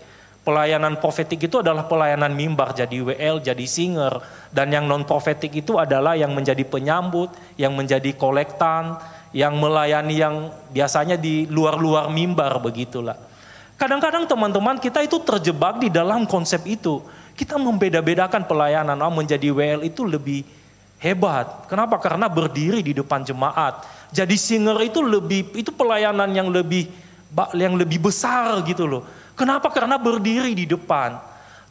Pelayanan profetik itu adalah pelayanan mimbar, jadi WL, jadi singer. Dan yang non-profetik itu adalah yang menjadi penyambut, yang menjadi kolektan, yang melayani yang biasanya di luar-luar mimbar begitulah. Kadang-kadang teman-teman kita itu terjebak di dalam konsep itu. Kita membeda-bedakan pelayanan, menjadi WL itu lebih hebat. Kenapa? Karena berdiri di depan jemaat. Jadi singer itu pelayanan yang lebih besar gitu loh. Kenapa? Karena berdiri di depan.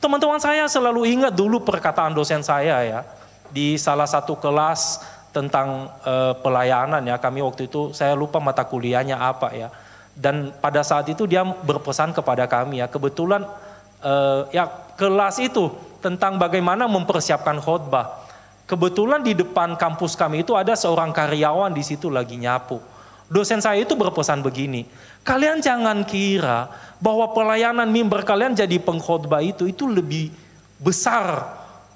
Teman-teman, saya selalu ingat dulu perkataan dosen saya ya. Di salah satu kelas tentang pelayanan ya. Kami waktu itu, saya lupa mata kuliahnya apa ya. Dan pada saat itu dia berpesan kepada kami ya. Kebetulan ya kelas itu tentang bagaimana mempersiapkan khotbah. Kebetulan di depan kampus kami itu ada seorang karyawan di situ lagi nyapu. Dosen saya itu berpesan begini, kalian jangan kira bahwa pelayanan mimbar kalian jadi pengkhotbah itu lebih besar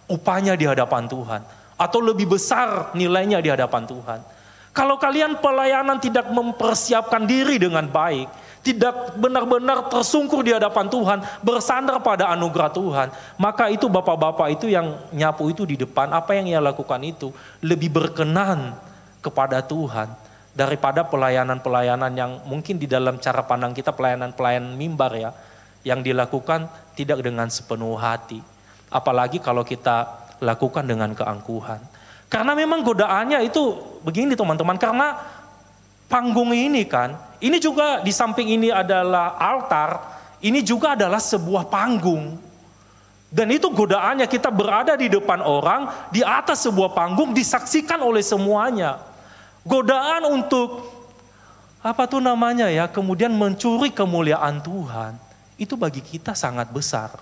upahnya di hadapan Tuhan. Atau lebih besar nilainya di hadapan Tuhan. Kalau kalian pelayanan tidak mempersiapkan diri dengan baik, tidak benar-benar tersungkur di hadapan Tuhan, bersandar pada anugerah Tuhan, maka itu bapak-bapak itu yang nyapu itu di depan, apa yang ia lakukan itu lebih berkenan kepada Tuhan daripada pelayanan-pelayanan yang mungkin di dalam cara pandang kita pelayanan-pelayanan mimbar ya, yang dilakukan tidak dengan sepenuh hati. Apalagi kalau kita lakukan dengan keangkuhan. Karena memang godaannya itu begini teman-teman, karena panggung ini kan, ini juga di samping ini adalah altar, ini juga adalah sebuah panggung. Dan itu godaannya kita berada di depan orang, di atas sebuah panggung disaksikan oleh semuanya. Godaan untuk kemudian mencuri kemuliaan Tuhan, itu bagi kita sangat besar.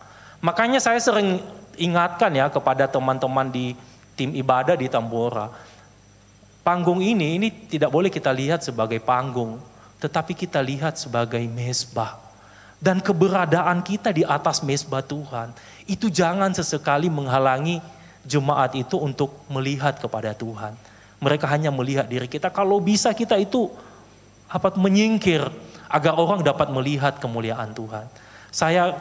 Makanya saya sering ingatkan ya kepada teman-teman di tim ibadah di Tambora. Panggung ini tidak boleh kita lihat sebagai panggung, tetapi kita lihat sebagai mezbah. Dan keberadaan kita di atas mezbah Tuhan, itu jangan sesekali menghalangi jemaat itu untuk melihat kepada Tuhan. Mereka hanya melihat diri kita. Kalau bisa kita itu menyingkir agar orang dapat melihat kemuliaan Tuhan. Saya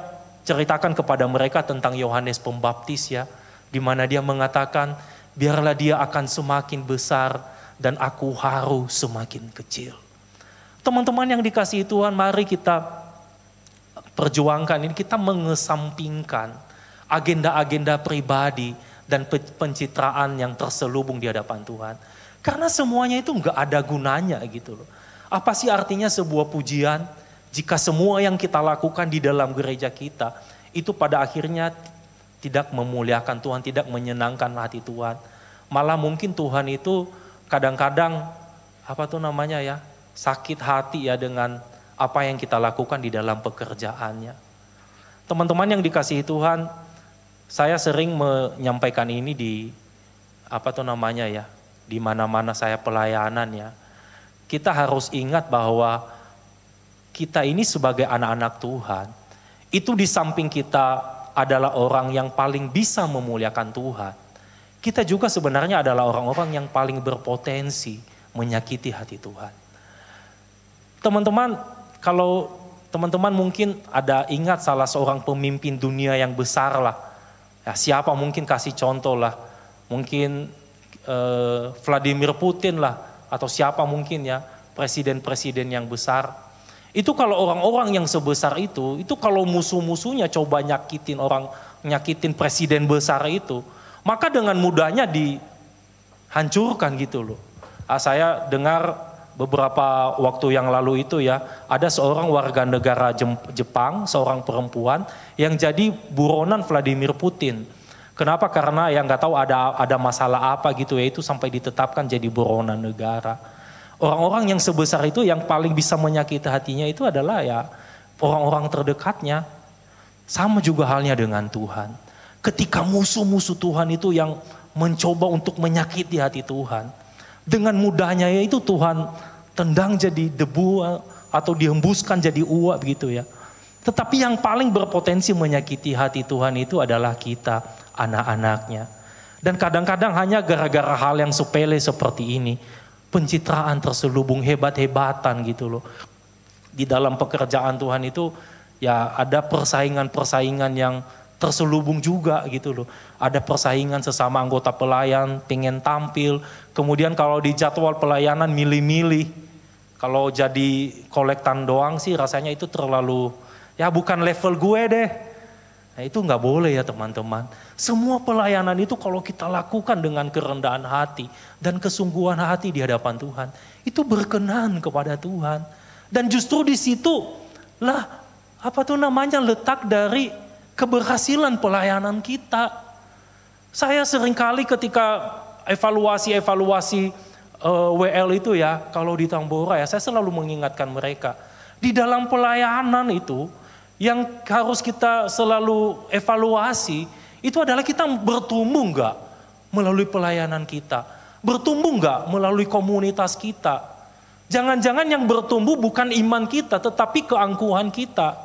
ceritakan kepada mereka tentang Yohanes Pembaptis ya, di mana dia mengatakan, biarlah dia akan semakin besar dan aku harus semakin kecil. Teman-teman yang dikasihi Tuhan, mari kita perjuangkan ini, kita mengesampingkan agenda-agenda pribadi dan pencitraan yang terselubung di hadapan Tuhan. Karena semuanya itu enggak ada gunanya gitu loh. Apa sih artinya sebuah pujian jika semua yang kita lakukan di dalam gereja kita itu pada akhirnya tidak memuliakan Tuhan, tidak menyenangkan hati Tuhan. Malah mungkin Tuhan itu kadang-kadang sakit hati ya dengan apa yang kita lakukan di dalam pekerjaannya. Teman-teman yang dikasihi Tuhan, saya sering menyampaikan ini di di mana-mana saya pelayanan ya. Kita harus ingat bahwa kita ini sebagai anak-anak Tuhan, itu di samping kita adalah orang yang paling bisa memuliakan Tuhan, kita juga sebenarnya adalah orang-orang yang paling berpotensi menyakiti hati Tuhan. Teman-teman, kalau teman-teman mungkin ada ingat salah seorang pemimpin dunia yang besar lah, ya, siapa mungkin kasih contoh lah, mungkin Vladimir Putin lah, atau siapa mungkin ya, presiden-presiden yang besar. Itu kalau orang-orang yang sebesar itu kalau musuh-musuhnya coba nyakitin presiden besar itu, maka dengan mudahnya dihancurkan gitu loh. Saya dengar beberapa waktu yang lalu itu ya, ada seorang warga negara Jepang, seorang perempuan yang jadi buronan Vladimir Putin. Kenapa? Karena yang nggak tahu ada masalah apa gitu ya, itu sampai ditetapkan jadi buronan negara. Orang-orang yang sebesar itu yang paling bisa menyakiti hatinya itu adalah ya orang-orang terdekatnya. Sama juga halnya dengan Tuhan. Ketika musuh-musuh Tuhan itu yang mencoba untuk menyakiti hati Tuhan, dengan mudahnya itu Tuhan tendang jadi debu atau dihembuskan jadi uap gitu ya. Tetapi yang paling berpotensi menyakiti hati Tuhan itu adalah kita, anak-anaknya. Dan kadang-kadang hanya gara-gara hal yang sepele seperti ini, pencitraan terselubung hebat-hebatan gitu loh. Di dalam pekerjaan Tuhan itu ya ada persaingan-persaingan yang terselubung juga gitu loh. Ada persaingan sesama anggota pelayan, pengen tampil. Kemudian kalau di jadwal pelayanan milih-milih. Kalau jadi kolektan doang sih rasanya itu terlalu, ya bukan level gue deh. Nah itu gak boleh ya teman-teman. Semua pelayanan itu kalau kita lakukan dengan kerendahan hati dan kesungguhan hati di hadapan Tuhan, itu berkenan kepada Tuhan. Dan justru di situ lah letak dari keberhasilan pelayanan kita. Saya seringkali ketika evaluasi WL itu ya, kalau di Tambora ya, saya selalu mengingatkan mereka. Di dalam pelayanan itu, yang harus kita selalu evaluasi, itu adalah kita bertumbuh enggak melalui pelayanan kita. Bertumbuh enggak melalui komunitas kita. Jangan-jangan yang bertumbuh bukan iman kita, tetapi keangkuhan kita.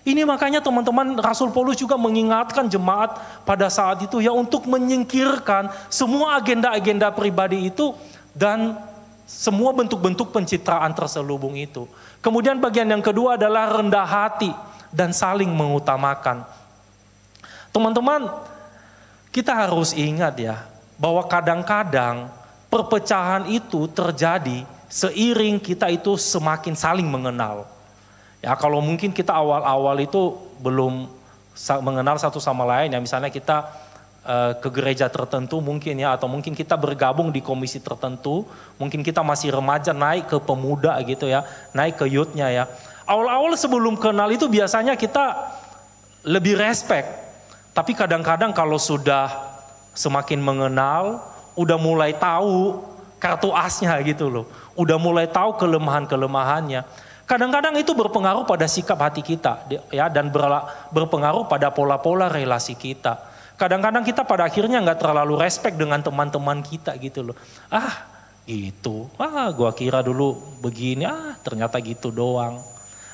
Ini makanya teman-teman, Rasul Paulus juga mengingatkan jemaat pada saat itu ya, untuk menyingkirkan semua agenda-agenda pribadi itu dan semua bentuk-bentuk pencitraan terselubung itu. Kemudian bagian yang kedua adalah rendah hati dan saling mengutamakan. Teman-teman, kita harus ingat ya, bahwa kadang-kadang perpecahan itu terjadi seiring kita itu semakin saling mengenal. Ya, kalau mungkin kita awal-awal itu belum mengenal satu sama lain ya, misalnya kita ke gereja tertentu mungkin ya, atau mungkin kita bergabung di komisi tertentu, mungkin kita masih remaja naik ke pemuda gitu ya, naik ke youth-nya ya. Awal-awal sebelum kenal itu biasanya kita lebih respect, tapi kadang-kadang kalau sudah semakin mengenal, udah mulai tahu kartu asnya gitu loh, udah mulai tahu kelemahan-kelemahannya. Kadang-kadang itu berpengaruh pada sikap hati kita ya, dan berpengaruh pada pola-pola relasi kita. Kadang-kadang kita pada akhirnya nggak terlalu respect dengan teman-teman kita gitu loh. Gitu, gua kira dulu begini, ternyata gitu doang.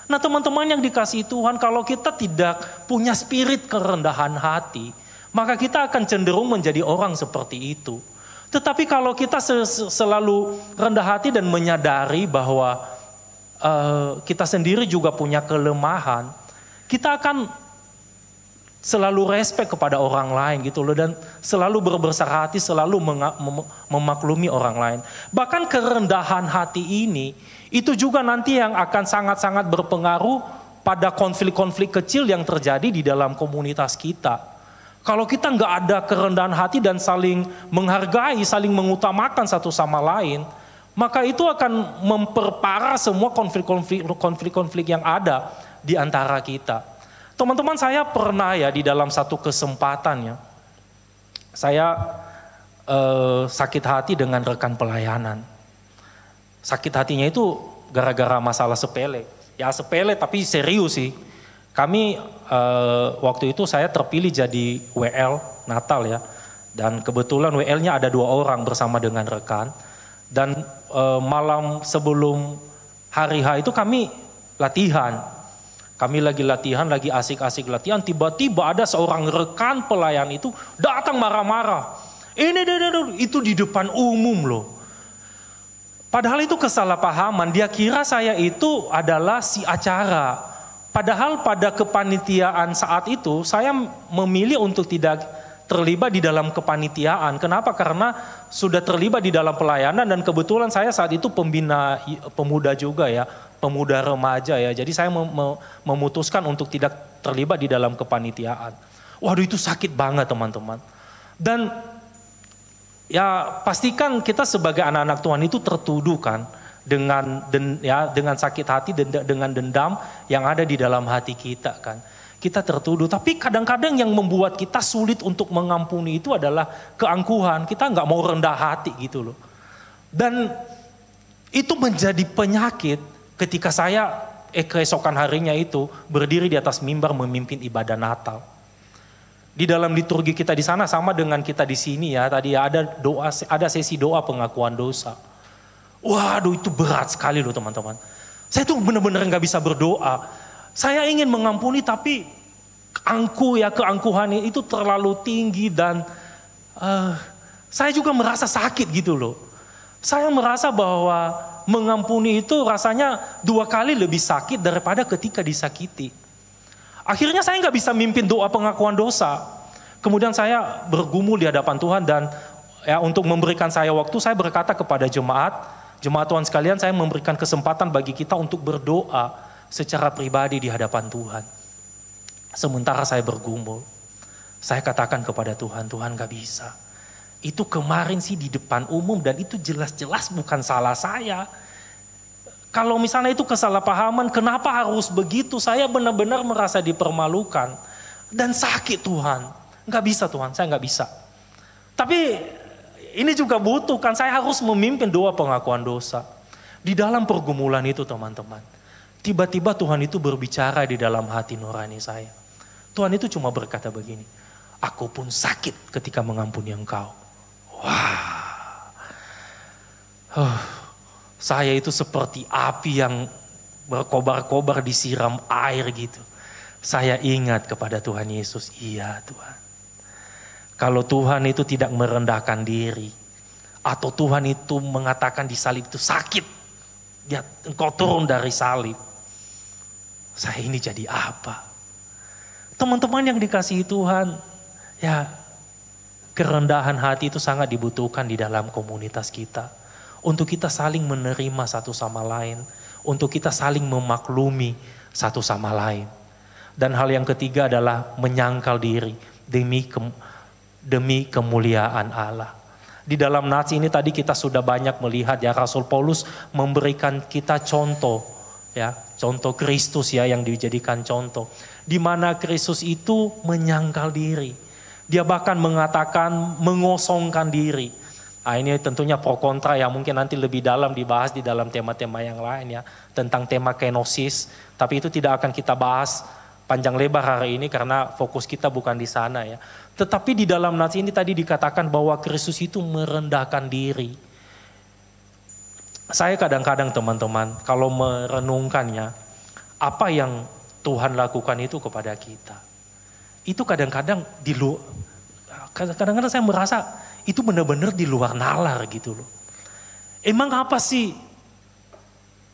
Nah teman-teman yang dikasihi Tuhan, kalau kita tidak punya spirit kerendahan hati, maka kita akan cenderung menjadi orang seperti itu. Tetapi kalau kita selalu rendah hati dan menyadari bahwa kita sendiri juga punya kelemahan, kita akan selalu respect kepada orang lain gitu loh, dan selalu berbesar hati, selalu memaklumi orang lain. Bahkan kerendahan hati ini itu juga nanti yang akan sangat-sangat berpengaruh pada konflik-konflik kecil yang terjadi di dalam komunitas kita. Kalau kita nggak ada kerendahan hati dan saling menghargai, saling mengutamakan satu sama lain, maka itu akan memperparah semua konflik-konflik yang ada di antara kita. Teman-teman, saya pernah ya di dalam satu kesempatan ya, saya sakit hati dengan rekan pelayanan. Sakit hatinya itu gara-gara masalah sepele. Ya sepele tapi serius sih. Kami waktu itu saya terpilih jadi WL Natal ya. Dan kebetulan WL-nya ada 2 orang bersama dengan rekan. Dan malam sebelum hari H itu kami latihan. Kami lagi latihan, lagi asik-asik latihan. Tiba-tiba ada seorang rekan pelayan itu datang marah-marah. Itu di depan umum loh. Padahal itu kesalahpahaman. Dia kira saya itu adalah si acara. Padahal pada kepanitiaan saat itu saya memilih untuk tidak terlibat di dalam kepanitiaan. Kenapa? Karena sudah terlibat di dalam pelayanan dan kebetulan saya saat itu pembina pemuda juga ya, pemuda remaja ya. Jadi saya memutuskan untuk tidak terlibat di dalam kepanitiaan. Waduh itu sakit banget teman-teman. Dan ya pastikan kita sebagai anak-anak Tuhan itu tertuduh kan dengan sakit hati dan dengan dendam yang ada di dalam hati kita kan. Kita tertuduh, tapi kadang-kadang yang membuat kita sulit untuk mengampuni itu adalah keangkuhan. Kita nggak mau rendah hati gitu loh. Dan itu menjadi penyakit ketika saya keesokan harinya itu berdiri di atas mimbar memimpin ibadah Natal. Di dalam liturgi kita di sana sama dengan kita di sini ya, tadi ya ada sesi doa pengakuan dosa. Waduh itu berat sekali loh teman-teman. Saya tuh benar-benar nggak bisa berdoa. Saya ingin mengampuni tapi keangkuhan itu terlalu tinggi dan saya juga merasa sakit gitu loh. Saya merasa bahwa mengampuni itu rasanya 2 kali lebih sakit daripada ketika disakiti. Akhirnya saya nggak bisa mimpin doa pengakuan dosa. Kemudian saya bergumul di hadapan Tuhan dan ya untuk memberikan saya waktu saya berkata kepada jemaat Tuhan sekalian, saya memberikan kesempatan bagi kita untuk berdoa secara pribadi di hadapan Tuhan. Sementara saya bergumul, saya katakan kepada Tuhan, Tuhan gak bisa. Itu kemarin sih di depan umum dan itu jelas-jelas bukan salah saya. Kalau misalnya itu kesalahpahaman, kenapa harus begitu? Saya benar-benar merasa dipermalukan. Dan sakit Tuhan. Nggak bisa Tuhan, saya nggak bisa. Tapi ini juga butuh kan, saya harus memimpin doa pengakuan dosa. Di dalam pergumulan itu teman-teman, tiba-tiba Tuhan itu berbicara di dalam hati nurani saya. Tuhan itu cuma berkata begini, aku pun sakit ketika mengampuni engkau. Wah, saya itu seperti api yang berkobar-kobar disiram air gitu. Saya ingat kepada Tuhan Yesus, iya Tuhan. Kalau Tuhan itu tidak merendahkan diri, atau Tuhan itu mengatakan di salib itu sakit, dia engkau turun dari salib, saya ini jadi apa? Teman-teman yang dikasihi Tuhan, ya kerendahan hati itu sangat dibutuhkan di dalam komunitas kita. Untuk kita saling menerima satu sama lain, untuk kita saling memaklumi satu sama lain. Dan hal yang ketiga adalah menyangkal diri demi kemuliaan Allah. Di dalam nats ini tadi kita sudah banyak melihat ya, Rasul Paulus memberikan kita contoh ya, contoh Kristus ya yang dijadikan contoh. Di mana Kristus itu menyangkal diri. Dia bahkan mengatakan mengosongkan diri. Nah, ini tentunya pro kontra yang mungkin nanti lebih dalam dibahas di dalam tema-tema yang lain ya, tentang tema kenosis, tapi itu tidak akan kita bahas panjang lebar hari ini karena fokus kita bukan di sana ya. Tetapi di dalam nats ini tadi dikatakan bahwa Kristus itu merendahkan diri. Saya kadang-kadang teman-teman kalau merenungkannya, apa yang Tuhan lakukan itu kepada kita, itu kadang-kadang kadang-kadang saya merasa itu benar-benar di luar nalar gitu loh. Emang apa sih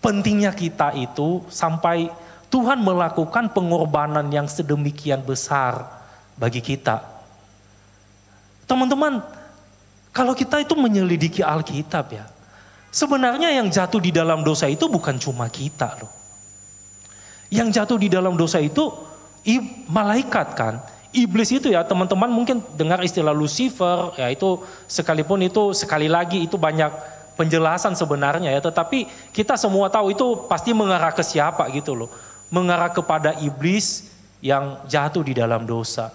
pentingnya kita itu sampai Tuhan melakukan pengorbanan yang sedemikian besar bagi kita. Teman-teman, kalau kita itu menyelidiki Alkitab ya, sebenarnya yang jatuh di dalam dosa itu bukan cuma kita loh. Yang jatuh di dalam dosa itu malaikat kan. Iblis itu ya teman-teman mungkin dengar istilah Lucifer, ya itu sekalipun itu sekali lagi itu banyak penjelasan sebenarnya ya. Tetapi kita semua tahu itu pasti mengarah ke siapa gitu loh. Mengarah kepada iblis yang jatuh di dalam dosa.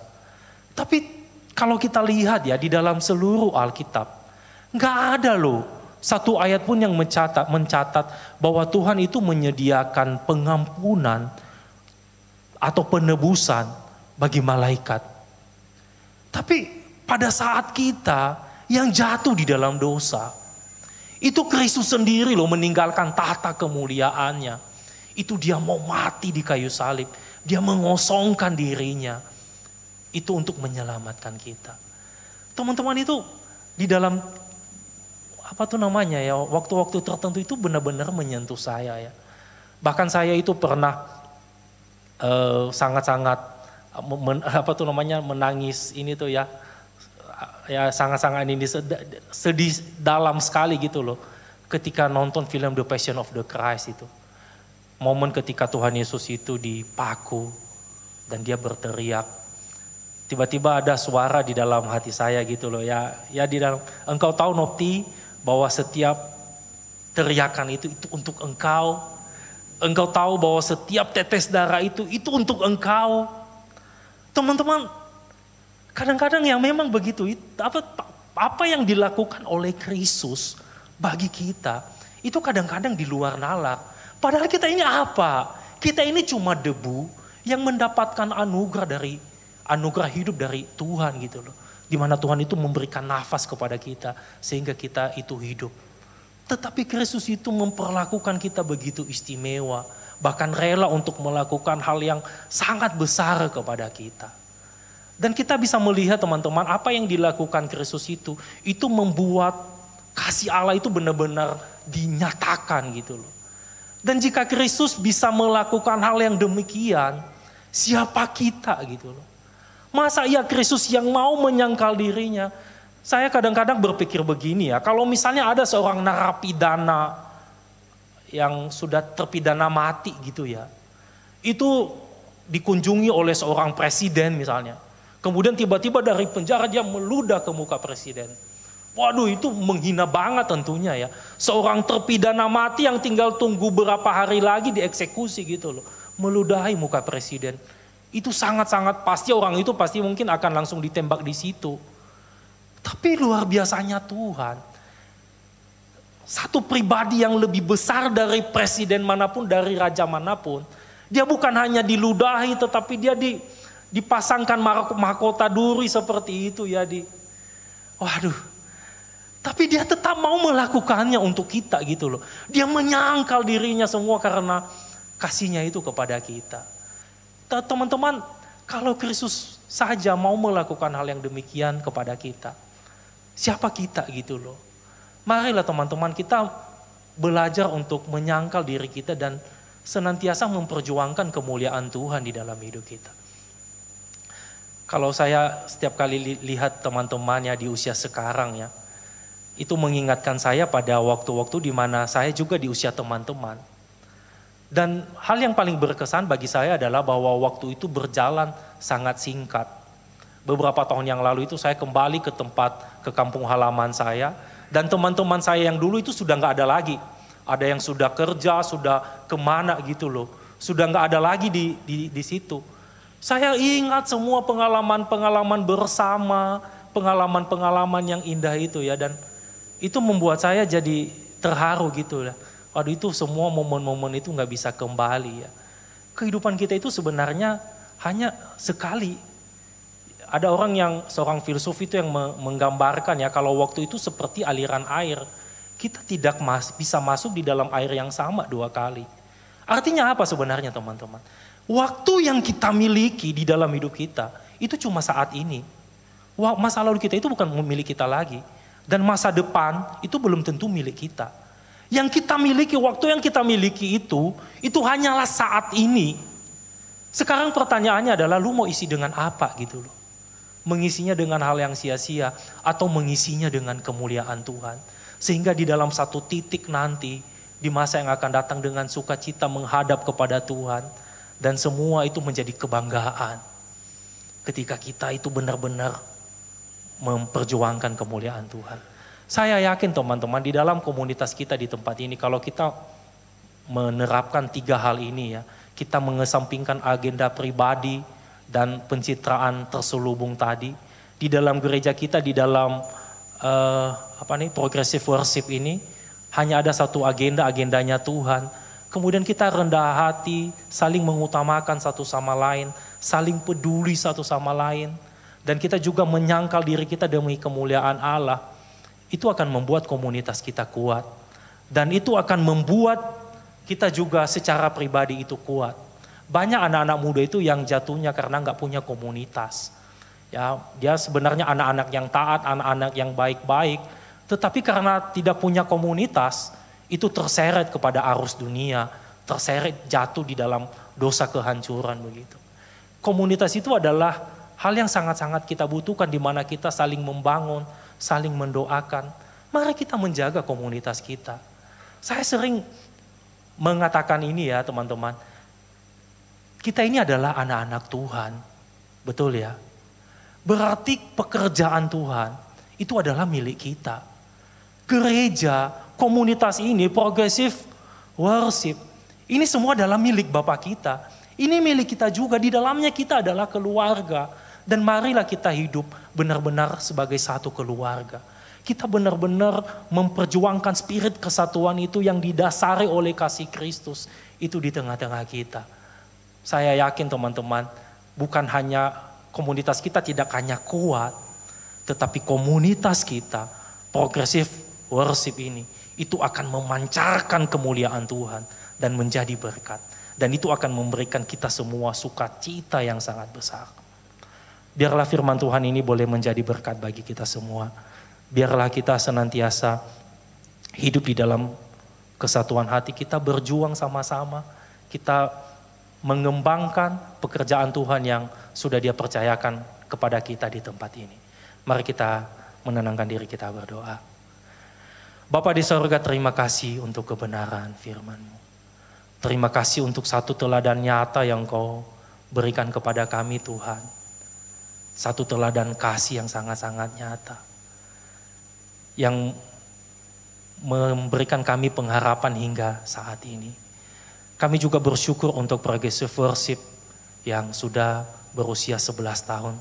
Tapi kalau kita lihat ya di dalam seluruh Alkitab, nggak ada loh satu ayat pun yang mencatat bahwa Tuhan itu menyediakan pengampunan atau penebusan bagi malaikat. Tapi pada saat kita yang jatuh di dalam dosa, itu Kristus sendiri loh meninggalkan tahta kemuliaannya. Itu dia mau mati di kayu salib. Dia mengosongkan dirinya. Itu untuk menyelamatkan kita. Teman-teman itu di dalam ya waktu-waktu tertentu itu benar-benar menyentuh saya ya. Bahkan saya itu pernah sangat-sangat menangis ini tuh ya. Ya sangat-sangat ini sedih dalam sekali gitu loh. Ketika nonton film The Passion of the Christ itu. Momen ketika Tuhan Yesus itu dipaku dan dia berteriak. Tiba-tiba ada suara di dalam hati saya gitu loh ya. Ya di dalam, engkau tahu Nopti bahwa setiap teriakan itu untuk engkau. Engkau tahu bahwa setiap tetes darah itu untuk engkau. Teman-teman, kadang-kadang yang memang begitu, apa yang dilakukan oleh Kristus bagi kita, itu kadang-kadang di luar nalar. Padahal kita ini apa? Kita ini cuma debu yang mendapatkan anugerah hidup dari Tuhan gitu loh. Di mana Tuhan itu memberikan nafas kepada kita sehingga kita itu hidup. Tetapi Kristus itu memperlakukan kita begitu istimewa, bahkan rela untuk melakukan hal yang sangat besar kepada kita. Dan kita bisa melihat teman-teman apa yang dilakukan Kristus itu membuat kasih Allah itu benar-benar dinyatakan gitu loh. Dan jika Kristus bisa melakukan hal yang demikian, siapa kita gitu loh. Masa iya Kristus yang mau menyangkal dirinya? Saya kadang-kadang berpikir begini ya, kalau misalnya ada seorang narapidana yang sudah terpidana mati gitu ya, itu dikunjungi oleh seorang presiden misalnya. Kemudian tiba-tiba dari penjara dia meludah ke muka presiden. Waduh itu menghina banget tentunya ya. Seorang terpidana mati yang tinggal tunggu berapa hari lagi dieksekusi gitu loh. Meludahi muka presiden. itu sangat-sangat pasti orang itu pasti mungkin akan langsung ditembak di situ. Tapi luar biasanya Tuhan, satu pribadi yang lebih besar dari presiden manapun, dari raja manapun, dia bukan hanya diludahi tetapi dia dipasangkan mahkota duri seperti itu ya waduh. Tapi dia tetap mau melakukannya untuk kita gitu loh. Dia menyangkal dirinya semua karena kasihnya itu kepada kita. Teman-teman, kalau Kristus saja mau melakukan hal yang demikian kepada kita, siapa kita gitu loh. Marilah teman-teman kita belajar untuk menyangkal diri kita dan senantiasa memperjuangkan kemuliaan Tuhan di dalam hidup kita. Kalau saya setiap kali lihat teman-temannya di usia sekarang ya, itu mengingatkan saya pada waktu-waktu di mana saya juga di usia teman-teman. Dan hal yang paling berkesan bagi saya adalah bahwa waktu itu berjalan sangat singkat. Beberapa tahun yang lalu itu saya kembali ke kampung halaman saya. Dan teman-teman saya yang dulu itu sudah nggak ada lagi. Ada yang sudah kerja, sudah kemana gitu loh. Sudah nggak ada lagi di situ. Saya ingat semua pengalaman-pengalaman bersama, pengalaman-pengalaman yang indah itu ya. Dan itu membuat saya jadi terharu gitu ya. Waduh, itu semua momen-momen itu nggak bisa kembali ya. Kehidupan kita itu sebenarnya hanya sekali. Ada seorang filsuf itu yang menggambarkan ya, kalau waktu itu seperti aliran air. Kita tidak bisa masuk di dalam air yang sama 2 kali. Artinya apa sebenarnya teman-teman? Waktu yang kita miliki di dalam hidup kita itu cuma saat ini. Masa lalu kita itu bukan milik kita lagi. Dan masa depan itu belum tentu milik kita. Yang kita miliki, waktu yang kita miliki itu hanyalah saat ini. Sekarang pertanyaannya adalah lu mau isi dengan apa gitu loh. Mengisinya dengan hal yang sia-sia atau mengisinya dengan kemuliaan Tuhan. Sehingga di dalam satu titik nanti, di masa yang akan datang dengan sukacita menghadap kepada Tuhan. Dan semua itu menjadi kebanggaan. Ketika kita itu benar-benar memperjuangkan kemuliaan Tuhan. Saya yakin teman-teman di dalam komunitas kita di tempat ini, kalau kita menerapkan 3 hal ini ya, kita mengesampingkan agenda pribadi dan pencitraan terselubung tadi, di dalam gereja kita, di dalam progressive worship ini, hanya ada satu agendanya Tuhan. Kemudian kita rendah hati, saling mengutamakan satu sama lain, saling peduli satu sama lain, dan kita juga menyangkal diri kita demi kemuliaan Allah. Itu akan membuat komunitas kita kuat. Dan itu akan membuat kita juga secara pribadi itu kuat. Banyak anak-anak muda itu yang jatuhnya karena nggak punya komunitas. Ya, dia sebenarnya anak-anak yang taat, anak-anak yang baik-baik. Tetapi karena tidak punya komunitas, itu terseret kepada arus dunia. Terseret jatuh di dalam dosa kehancuran begitu. Komunitas itu adalah hal yang sangat-sangat kita butuhkan di mana kita saling membangun, saling mendoakan. Mari kita menjaga komunitas kita. Saya sering mengatakan ini ya teman-teman. Kita ini adalah anak-anak Tuhan. Betul ya? Berarti pekerjaan Tuhan itu adalah milik kita. Gereja, komunitas ini, progressive worship. Ini semua adalah milik Bapa kita. Ini milik kita juga. Di dalamnya kita adalah keluarga. Dan marilah kita hidup benar-benar sebagai satu keluarga. Kita benar-benar memperjuangkan spirit kesatuan itu yang didasari oleh kasih Kristus itu di tengah-tengah kita. Saya yakin teman-teman, bukan hanya komunitas kita tidak hanya kuat, tetapi komunitas kita, progressive worship ini, itu akan memancarkan kemuliaan Tuhan dan menjadi berkat. Dan itu akan memberikan kita semua sukacita yang sangat besar. Biarlah firman Tuhan ini boleh menjadi berkat bagi kita semua. Biarlah kita senantiasa hidup di dalam kesatuan hati. Kita berjuang sama-sama. Kita mengembangkan pekerjaan Tuhan yang sudah Dia percayakan kepada kita di tempat ini. Mari kita menenangkan diri, kita berdoa. Bapa di sorga, terima kasih untuk kebenaran firman-Mu. Terima kasih untuk satu teladan nyata yang Kau berikan kepada kami Tuhan. Satu teladan kasih yang sangat-sangat nyata. Yang memberikan kami pengharapan hingga saat ini. Kami juga bersyukur untuk progressive worship yang sudah berusia 11 tahun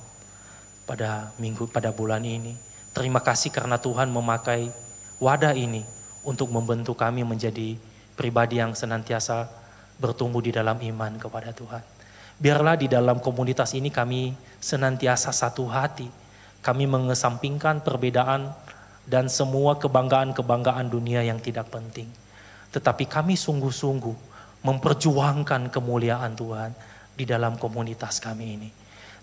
pada bulan ini. Terima kasih karena Tuhan memakai wadah ini untuk membentuk kami menjadi pribadi yang senantiasa bertumbuh di dalam iman kepada Tuhan. Biarlah di dalam komunitas ini kami senantiasa satu hati. Kami mengesampingkan perbedaan dan semua kebanggaan-kebanggaan dunia yang tidak penting. Tetapi kami sungguh-sungguh memperjuangkan kemuliaan Tuhan di dalam komunitas kami ini.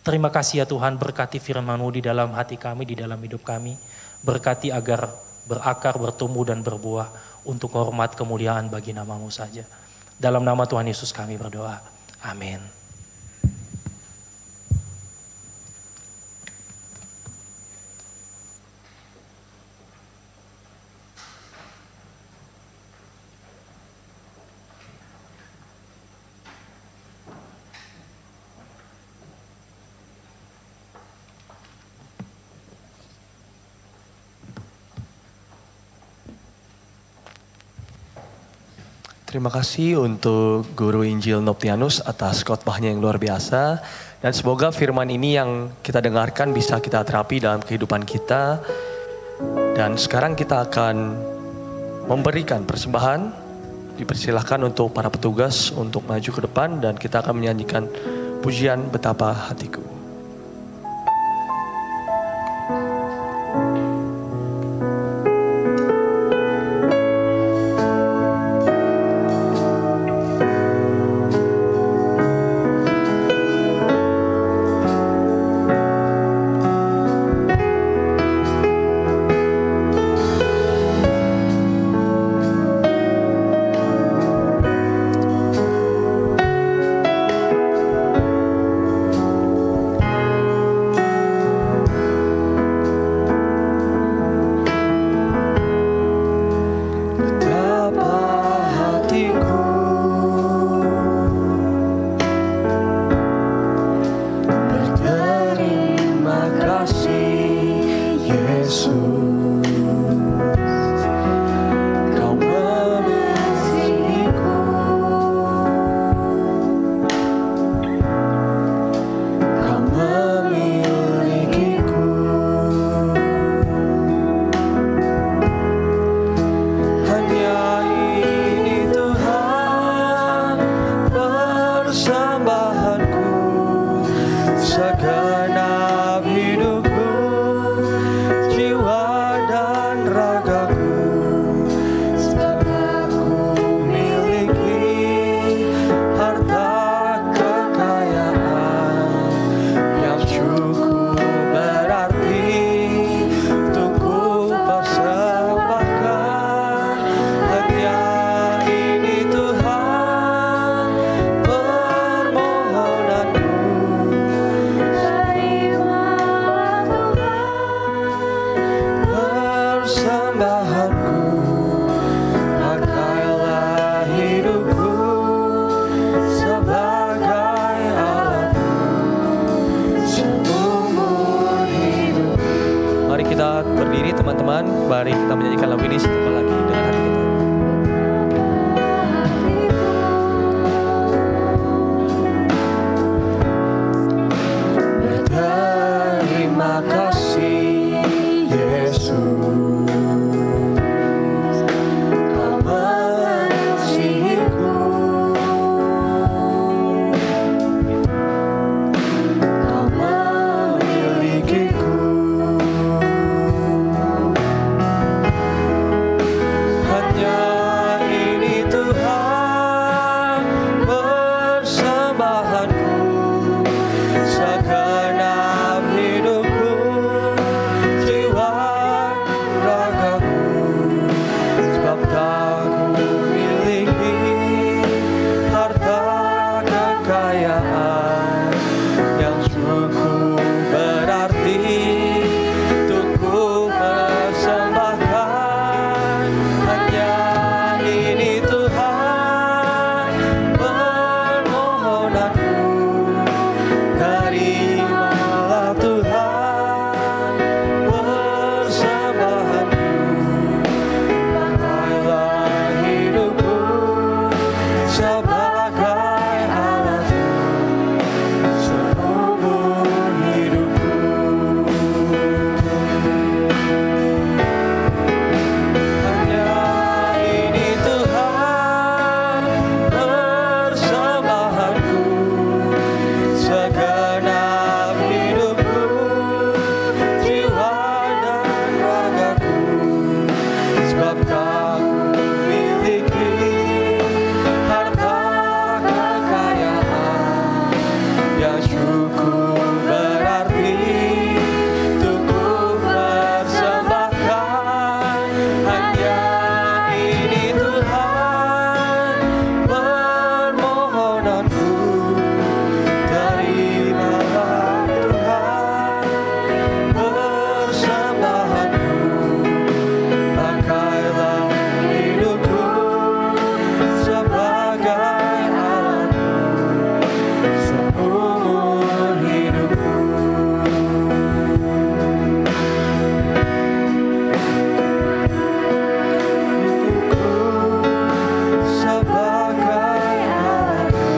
Terima kasih ya Tuhan, berkati firman-Mu di dalam hati kami, di dalam hidup kami. Berkati agar berakar, bertumbuh dan berbuah untuk hormat kemuliaan bagi nama-Mu saja. Dalam nama Tuhan Yesus kami berdoa. Amin. Terima kasih untuk Guru Injil Noptianus atas khotbahnya yang luar biasa. Dan semoga firman ini yang kita dengarkan bisa kita terapi dalam kehidupan kita. Dan sekarang kita akan memberikan persembahan. Dipersilahkan untuk para petugas untuk maju ke depan dan kita akan menyanyikan pujian Betapa Hatiku. Mari kita menyanyikan lagu ini satu kali lagi dengan hati kita. Berterima kasih Yesus, Kau mengasihiku, Kau memilikiku. hidupku berarti untuk ku persembahkan. Hanya ini Tuhan permohonanku. Terimalah Tuhan persembahanku. Pakailah hidupku sebagai alatmu seumur hidupku. Hidupku sebagai alatmu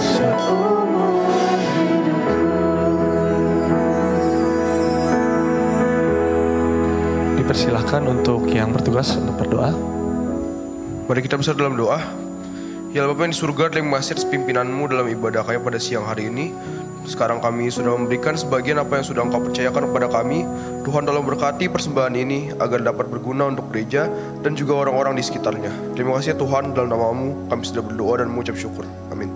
seumur hidupku. Dipersilahkan untuk yang bertugas untuk berdoa. Mari kita bersatu dalam doa. Ya Allah Bapa yang di surga, dalam mengasih atas pimpinanmu dalam ibadah kami pada siang hari ini. Sekarang kami sudah memberikan sebagian apa yang sudah Engkau percayakan kepada kami. Tuhan tolong berkati persembahan ini agar dapat berguna untuk gereja dan juga orang-orang di sekitarnya. Terima kasih ya Tuhan, dalam nama-Mu kami sudah berdoa dan mengucap syukur. Amin.